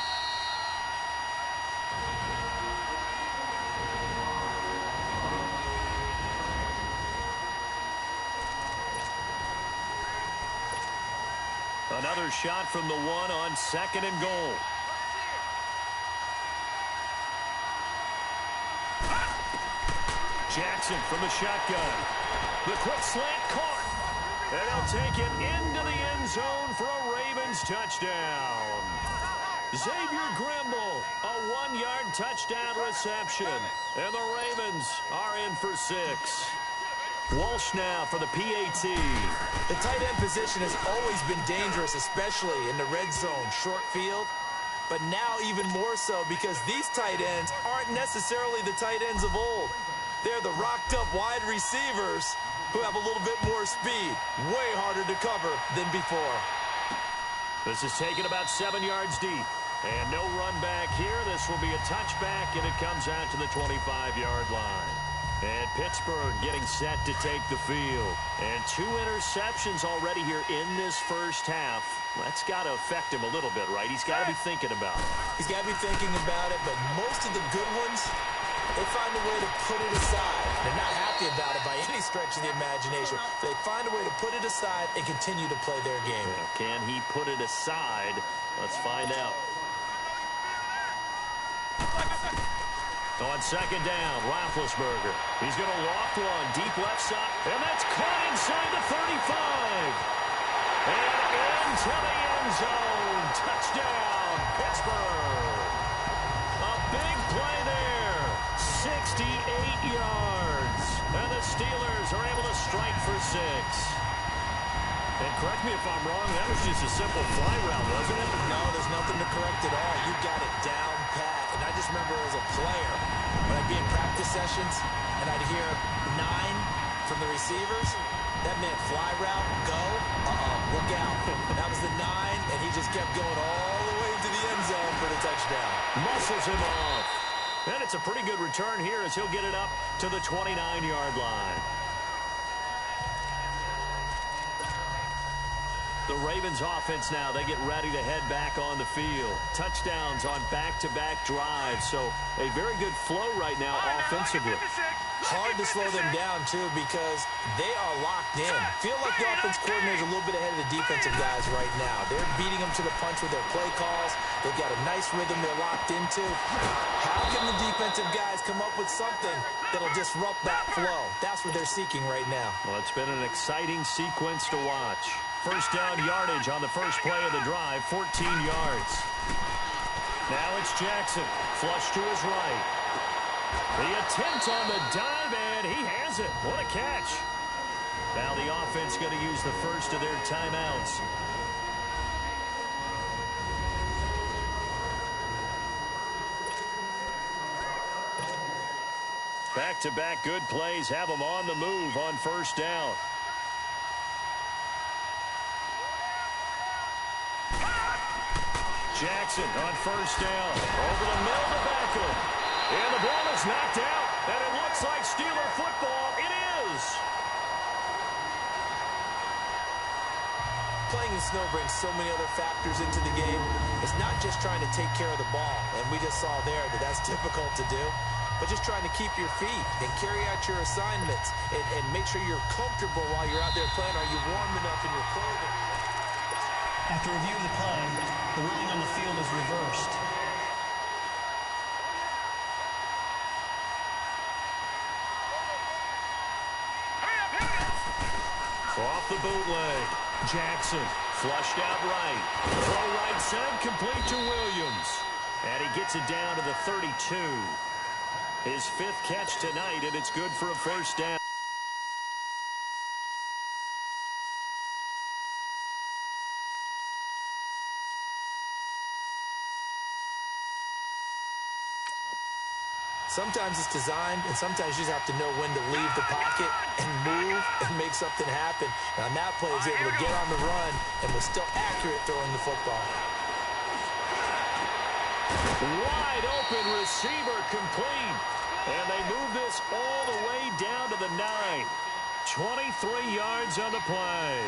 Another shot from the 1 on second and goal. Jackson from the shotgun. The quick slant caught. And they'll take it into the end zone for a Ravens touchdown. Xavier Grimble, a 1-yard touchdown reception. And the Ravens are in for 6. Walsh now for the PAT. The tight end position has always been dangerous, especially in the red zone, short field. But now even more so because these tight ends aren't necessarily the tight ends of old. They're the rocked-up wide receivers who have a little bit more speed. Way harder to cover than before. This is taken about 7 yards deep. And no run back here. This will be a touchback, and it comes out to the 25-yard line. And Pittsburgh getting set to take the field. And 2 interceptions already here in this first half. That's got to affect him a little bit, right? He's got to be thinking about it. He's got to be thinking about it, but most of the good ones, they find a way to put it aside. They're not happy about it by any stretch of the imagination. They find a way to put it aside and continue to play their game. Can he put it aside? Let's find out. On second down, Roethlisberger. He's going to loft one deep left side, and that's caught inside the 35. And into the end zone. Touchdown, Pittsburgh. A big play there. 68 yards. And the Steelers are able to strike for 6. And correct me if I'm wrong, that was just a simple fly route, wasn't it? No, there's nothing to correct at all. You got it down pat. And I just remember as a player, when I'd be in practice sessions and I'd hear 9 from the receivers, that meant fly route, go, look out. That was the 9, and he just kept going all the way to the end zone for the touchdown. Muscles him off. And it's a pretty good return here as he'll get it up to the 29-yard line. The Ravens offense now, they get ready to head back on the field. Touchdowns on back-to-back drives, so a very good flow right now offensively. Hard to slow them down, too, because they are locked in. Feel like the offense coordinator is a little bit ahead of the defensive guys right now. They're beating them to the punch with their play calls. They've got a nice rhythm they're locked into. How can the defensive guys come up with something that'll disrupt that flow? That's what they're seeking right now. Well, it's been an exciting sequence to watch. First down yardage on the first play of the drive, 14 yards. Now it's Jackson, flush to his right. The attempt on the dive, and he has it. What a catch. Now the offense going to use the first of their timeouts. Back-to-back good plays have them on the move on first down. Jackson on first down. Over the middle to Beckham. And the ball is knocked out. And it looks like Steeler football. It is. Playing in snow brings so many other factors into the game. It's not just trying to take care of the ball. And we just saw there that that's difficult to do. But just trying to keep your feet and carry out your assignments and make sure you're comfortable while you're out there playing. Are you warm enough in your clothing? After reviewing the play, the ruling on the field is reversed. Off the bootleg. Jackson flushed out right. Throw right side complete to Williams. And he gets it down to the 32. His 5th catch tonight, and it's good for a first down. Sometimes it's designed, and sometimes you just have to know when to leave the pocket and move and make something happen. And on that play, he was able to get on the run and was still accurate throwing the football. Wide open receiver complete. And they move this all the way down to the 9. 23 yards on the play.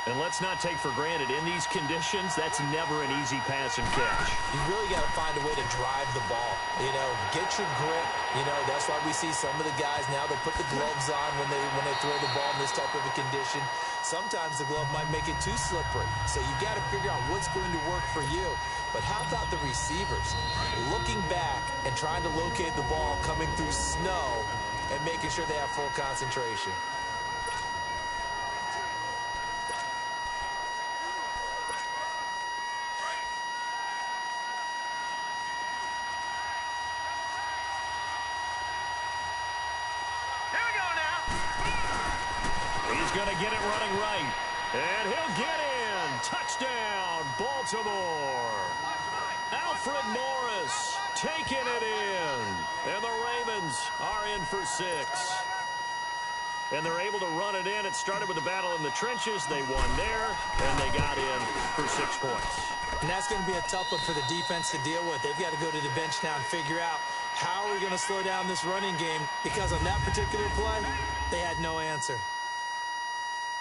And let's not take for granted, in these conditions, that's never an easy pass and catch. You really got to find a way to drive the ball. You know, get your grip. You know, that's why we see some of the guys now, they put the gloves on when they throw the ball in this type of a condition. Sometimes the glove might make it too slippery. So you got to figure out what's going to work for you. But how about the receivers? Looking back and trying to locate the ball coming through snow and making sure they have full concentration. Going to get it running right. And he'll get in. Touchdown, Baltimore. Alfred Morris taking it in. And the Ravens are in for 6. And they're able to run it in. It started with a battle in the trenches. They won there, and they got in for 6 points. And that's going to be a tough one for the defense to deal with. They've got to go to the bench now and figure out how are we going to slow down this running game, because on that particular play, they had no answer.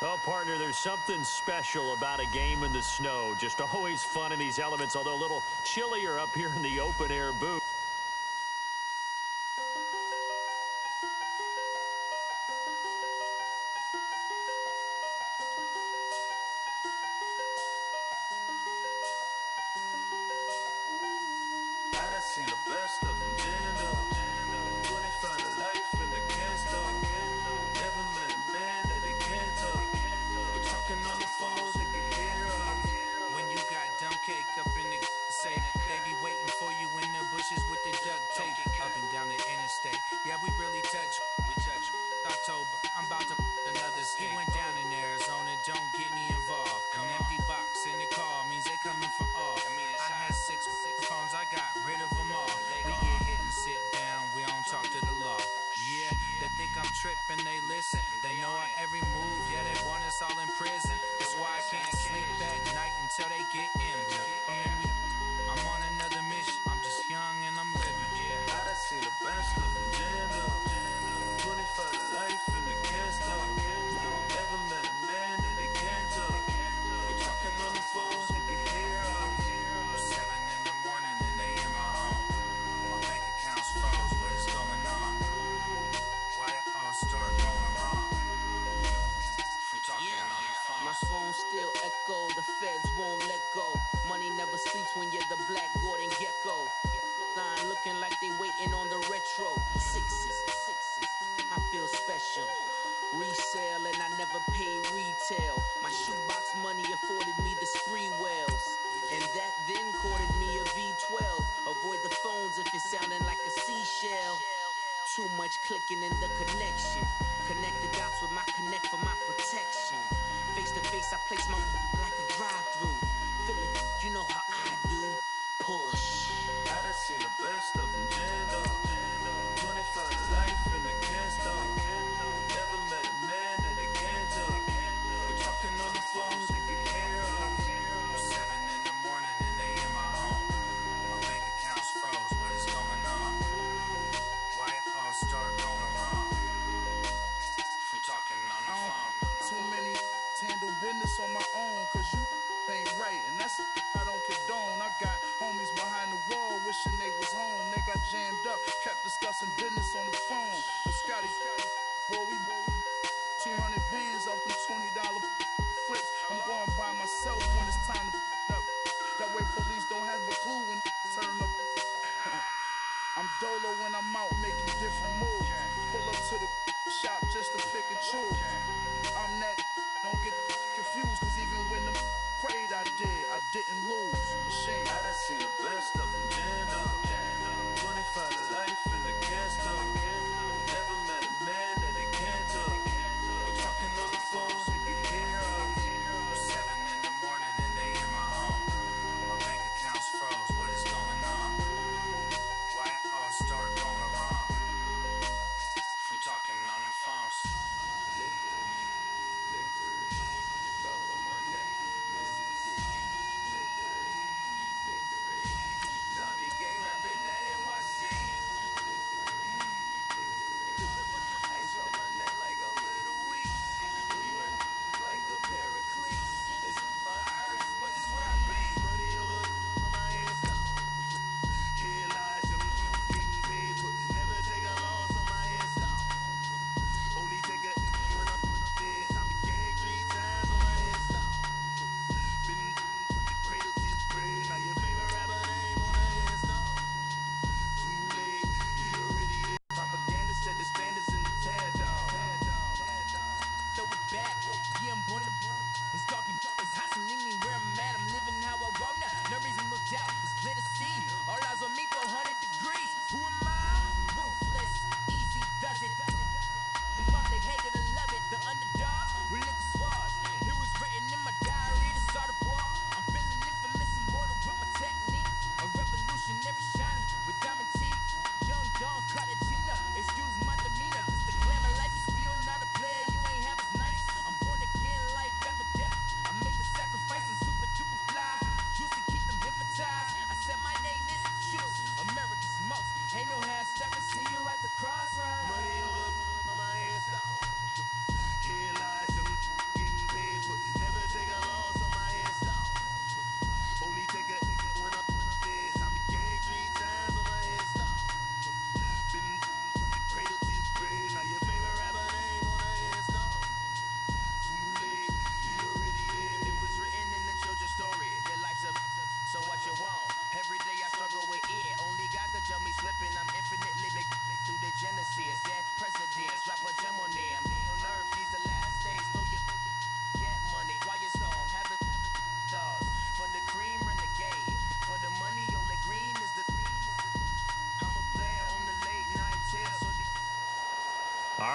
Oh, partner, there's something special about a game in the snow. Just always fun in these elements, although a little chillier up here in the open-air booth. I done seen the best of them, jammed up. 25 to life in the can't stop. Never met a man that they can't talk. We're talking on the phones, they can hear us. When you got dumb cake up in the say, they be waiting for you in the bushes with the duct tape. Up and down the interstate, yeah, we really touch. We touch. October, I'm about to another state. He went down in Arizona, don't get me involved. An empty box in the car means they coming for all. I had 6 phones, I got rid of them all. We get hit and sit down, we don't talk to the law. Yeah, they think I'm tripping, they listen. They know our every move, yeah, they want us all in prison. That's why I can't sleep at night until they get in. I'm on another mission, I'm just young and I'm living. I done seen the best of them, jammed up. 25 to life in the can't stop. Never met a man that they can't talk. We're talking on the phones, they can hear us. 7 in the morning and they in my home. My bank account's froze, what is going on? Why it all start going wrong? From talking on the phone. My phone still echo, the feds won't let go. Money never sleeps when you're the Black Gordon Gecko. Line looking like they waiting on the retro. Sixes, I feel special. Resale and I never pay retail. My shoebox money afforded me the spree wells. And that then courted me a V12. Avoid the phones if it's sounding like a seashell. Too much clicking in the connection. Connect the dots with my connect for my protection. Face to face, I place my like a drive-through. Feel it, you know how I do. Push. I done seen the best of them, jammed up. 25 to life in the can't stop. Never met a man that they can't talk. We're talking on the phones, they can hear us. 7 in the morning and they in my home. My bank account's froze, what is going on? Why it all start going wrong? From talking on the phone. Too many to handle business on my own.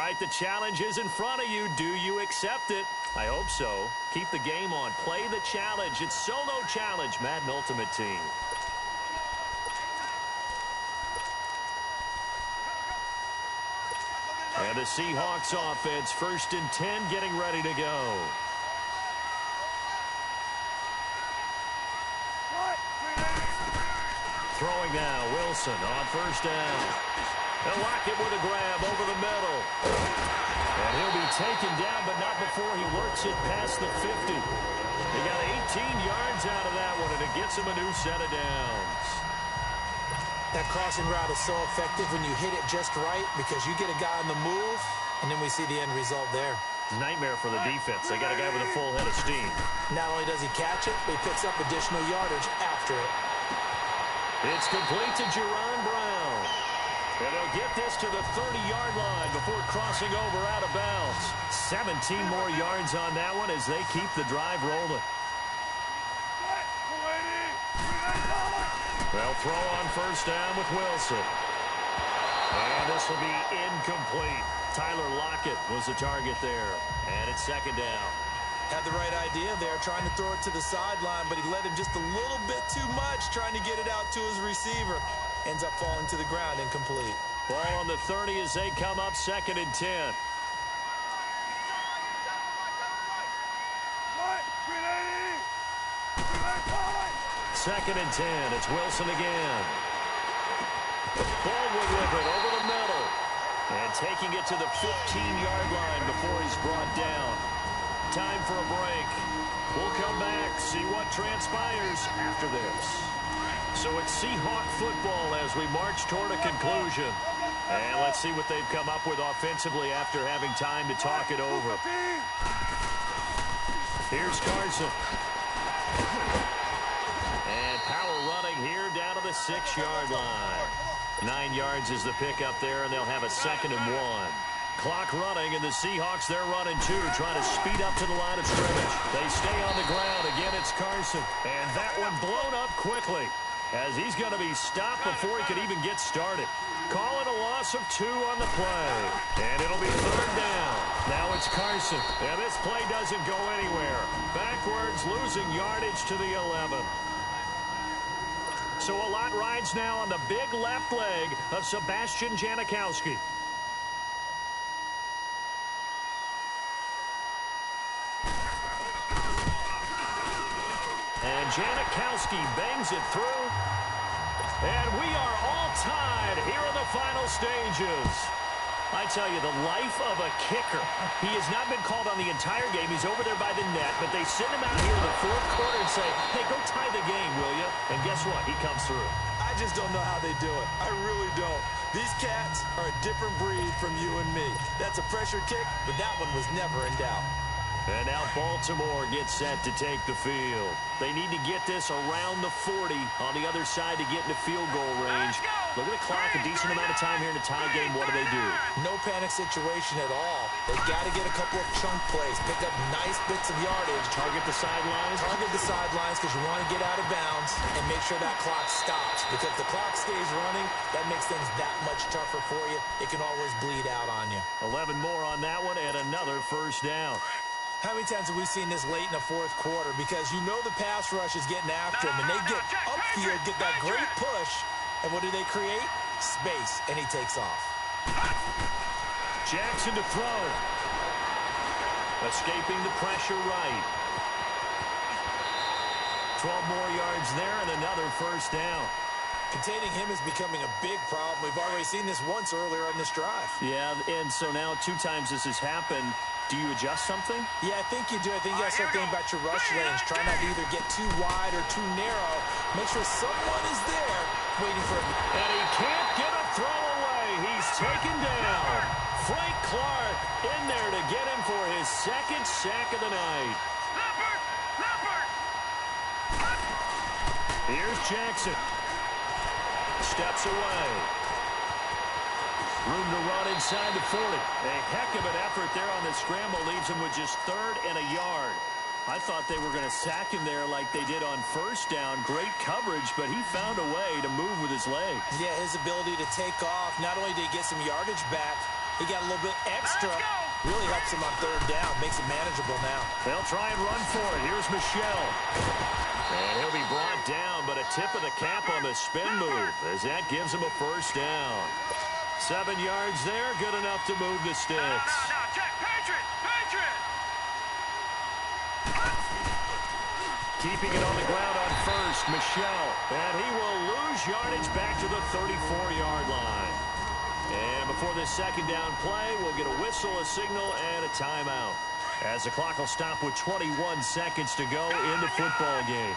right, the challenge is in front of you. Do you accept it? I hope so. Keep the game on. Play the challenge. It's Solo Challenge, Madden Ultimate Team. And the Seahawks offense, 1st and 10, getting ready to go. Throwing now, Wilson on 1st down. They'll lock it with a grab over the middle. And he'll be taken down, but not before he works it past the 50. He got 18 yards out of that one, and it gets him a new set of downs. That crossing route is so effective when you hit it just right because you get a guy on the move, and then we see the end result there. Nightmare for the defense. They got a guy with a full head of steam. Not only does he catch it, but he picks up additional yardage after it. It's complete to Jerron Brown. And they'll get this to the 30-yard line before crossing over out of bounds. 17 more yards on that one as they keep the drive rolling. They'll throw on 1st down with Wilson. And this will be incomplete. Tyler Lockett was the target there. And it's 2nd down. Had the right idea there, trying to throw it to the sideline, but he let him just a little bit too much, trying to get it out to his receiver. Ends up falling to the ground, incomplete. Ball on the 30 as they come up 2nd and 10. Second and 10. It's Wilson again. Baldwin with it over the middle. And taking it to the 15-yard line before he's brought down. Time for a break. We'll come back, see what transpires after this. So it's Seahawk football as we march toward a conclusion. And let's see what they've come up with offensively after having time to talk it over. Here's Carson. And power running here down to the 6-yard line. 9 yards is the pickup there, and they'll have a 2nd and 1. Clock running, and the Seahawks, they're running too, trying to speed up to the line of scrimmage. They stay on the ground. Again, it's Carson. And that one blown up quickly as he's going to be stopped before he could even get started. Call it a loss of 2 on the play. And it'll be 3rd down. Now it's Carson. And this play doesn't go anywhere. Backwards, losing yardage to the 11. So a lot rides now on the big left leg of Sebastian Janikowski. And Janikowski bangs it through. And we are all tied here in the final stages. I tell you, the life of a kicker. He has not been called on the entire game. He's over there by the net, but they send him out here in the 4th quarter and say, hey, go tie the game, will you? And guess what? He comes through. I just don't know how they do it. I really don't. These cats are a different breed from you and me. That's a pressure kick, but that one was never in doubt. And now Baltimore gets set to take the field. They need to get this around the 40 on the other side to get into field goal range. Look at the clock, a decent amount of time here in a tie game. What do? No panic situation at all. They've got to get a couple of chunk plays, pick up nice bits of yardage. Target the sidelines? Target the sidelines because you want to get out of bounds and make sure that clock stops. Because if the clock stays running, that makes things that much tougher for you. It can always bleed out on you. 11 more on that one and another 1st down. How many times have we seen this late in the 4th quarter? Because you know the pass rush is getting after him, and they get upfield, get that great push, and what do they create? Space, and he takes off. Jackson to throw. Escaping the pressure right. 12 more yards there and another 1st down. Containing him is becoming a big problem. We've already seen this once earlier in this drive. Yeah, and so now 2 times this has happened. Do you adjust something? Yeah, I think you do. I think you got to start thinking about your rush lanes. Try not to either get too wide or too narrow. Make sure someone is there waiting for him. And he can't get a throw away. He's taken down. Frank Clark in there to get him for his 2nd sack of the night. Here's Jackson. Steps away. Room to run inside the 40. A heck of an effort there on the scramble. Leaves him with just 3rd and a yard. I thought they were going to sack him there like they did on 1st down. Great coverage, but he found a way to move with his legs. Yeah, his ability to take off. Not only did he get some yardage back, He got a little bit extra. Really helps him on third down. Makes it manageable now. They'll try and run for it. Here's Michelle. And he'll be brought down, but a tip of the cap on the spin move as that gives him a first down. 7 yards there, good enough to move the sticks. No, check. Patriot! Keeping it on the ground on first, Michelle. And he will lose yardage back to the 34-yard line. And before this second down play, we'll get a whistle, a signal, and a timeout. As the clock will stop with 21 seconds to go in the football game.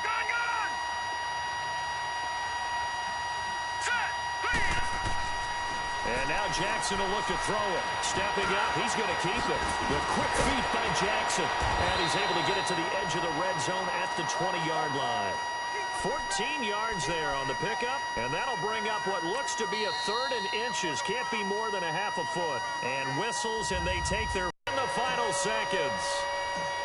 And now Jackson will look to throw it. Stepping up, he's going to keep it. The quick feet by Jackson. And he's able to get it to the edge of the red zone at the 20-yard line. 14 yards there on the pickup, and that'll bring up what looks to be a third and inches. Can't be more than a half a foot. And whistles, and they take their in the final seconds.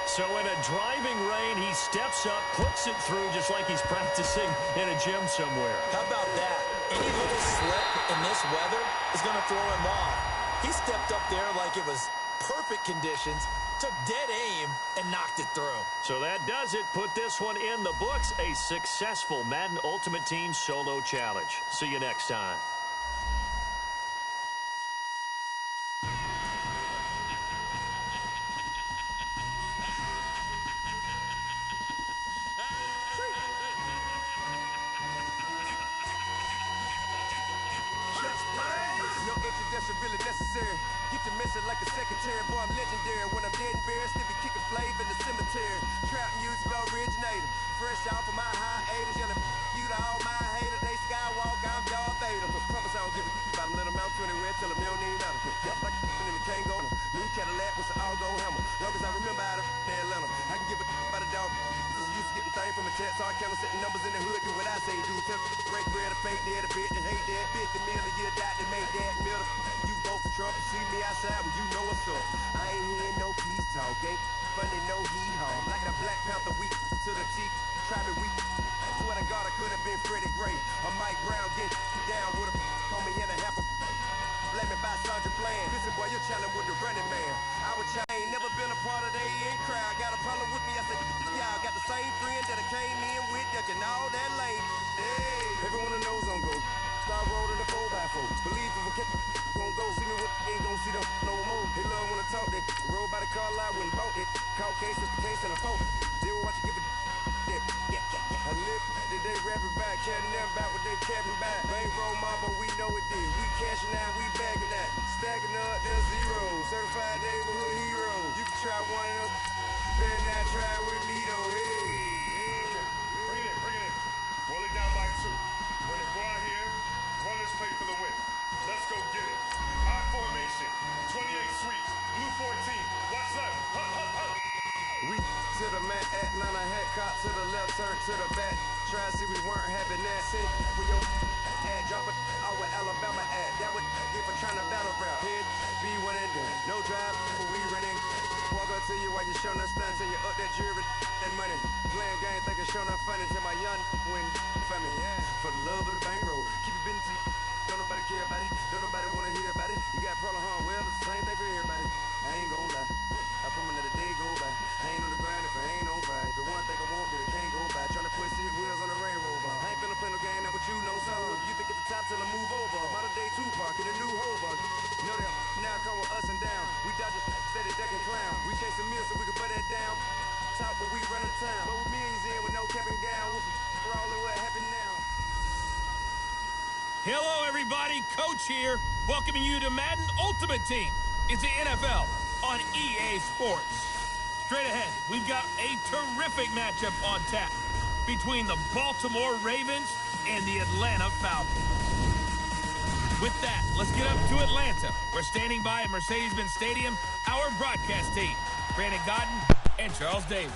So in a driving rain, he steps up, puts it through just like he's practicing in a gym somewhere. How about that? Any little slip in this weather is going to throw him off. He stepped up there like it was perfect conditions, took dead aim, and knocked it through. So that does it. Put this one in the books. A successful Madden Ultimate Team Solo Challenge. See you next time. Really necessary. Get your message like a secretary. Boy, I'm legendary. When I'm dead and buried, still be kicking flavor in the cemetery. Trap music originator. Fresh off of my hiatus. Yelling you to all my haters. They skywalk, I'm Darth Vader. Promise I don't give a about a little Mount 20 red. Tell them you don't need nothing. Just like in the Kango. New Cadillac with an all-go hammer. Long as I remember out of Atlanta. I can give a about a dog. Used to getting things from a text. So I count setting numbers in the hood. Do what I say do. Tell break bread, a fake dead, a bitch that hate that. 50 million a year, that make that middle. You vote for Trump, you see me outside when you know what's up. I ain't hearing no peace talk, ain't funny, no hee-haw. Like a Black Panther weak to the teeth, try me weak. Swear to God, I could have been Freddie Gray or Mike Brown getting down with a on me and a half a blame it by Sandra Bland. Listen, boy, you're challenging with the running man. I ain't never been a part of the in crowd. Got a problem with me, I say, y'all got the same friend that I came in with, ducking all that lane. Hey, everyone that knows on go. Star road in the 4x4. Believe if a kid gon' go see me with ain't gon' see them no more. They love when I talk that. Roll by the car lot when bought it. Call case is the case and a phone. Deal what you give a that. I live today rapping back, caring them about what they capping back. Bankroll mama, we know it did. We cashing out, we bagging that. Stacking up, there's zero. Certified neighborhood hero. You can try one of them. Better not try with me though. Hey. Bring it in. Roll it down by 2. When it go out here, run this play for the win. Let's go get it. I formation, 28 sweeps, blue 14. Watch left. Hup, hup, hup. We to the mat, Atlanta hat cop to the left, turn to the back. Try to see we weren't having that. Sit with your ad, drop it out with Alabama ad. That would get for trying to battle rap. Head, be one and done. No drive, but we running. Walk up to you while you showing us stun till you up that jewelry and money. Playing game, thinking showing up funny till my young win for me. Yeah. For the love of the bankroll, keep it busy. Don't nobody care about it. Don't nobody wanna hear about it. You got a problem, huh? Well, it's the same thing for everybody. I ain't gon' lie. I promise that a day go by. I ain't on the grind if I ain't on fire. If the one thing I want, that it can't go by. Tryna put 6 wheels on the railroad bar. I ain't finna play no game, that what you know. So if you think it's the top till I move over. Modern day Tupac in a new hover. Know that now come with us and down. We dodge a steady duck and clown. We chasing meals so we can put that down. Top but we run the town. But with millions in with no cap and gown. We're all in what happened now. Hello, everybody. Coach here, welcoming you to Madden Ultimate Team. It's the NFL on EA Sports. Straight ahead, we've got a terrific matchup on tap between the Baltimore Ravens and the Atlanta Falcons. With that, let's get up to Atlanta. We're standing by at Mercedes-Benz Stadium, our broadcast team, Brandon Godden and Charles Davis.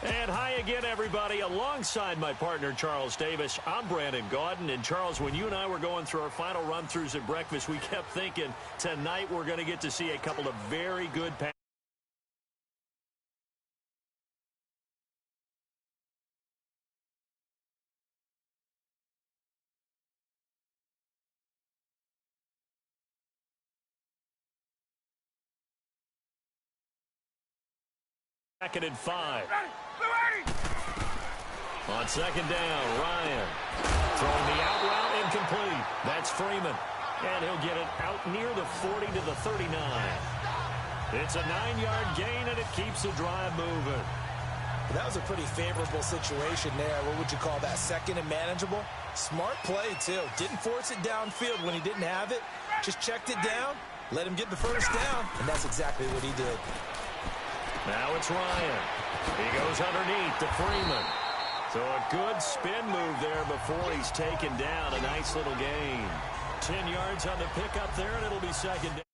And hi again, everybody. Alongside my partner, Charles Davis, I'm Brandon Gaudin. And, Charles, when you and I were going through our final run-throughs at breakfast, we kept thinking tonight we're going to get to see a couple of very good passes. Second and 5. On second down, Ryan. Throwing the out route incomplete. That's Freeman. And he'll get it out near the 40 to the 39. It's a 9-yard gain, and it keeps the drive moving. That was a pretty favorable situation there. What would you call that? Second and manageable? Smart play, too. Didn't force it downfield when he didn't have it. Just checked it down, let him get the first down, and that's exactly what he did. Now it's Ryan. He goes underneath to Freeman. So a good spin move there before he's taken down. A nice little gain. 10 yards on the pickup there, and it'll be second down.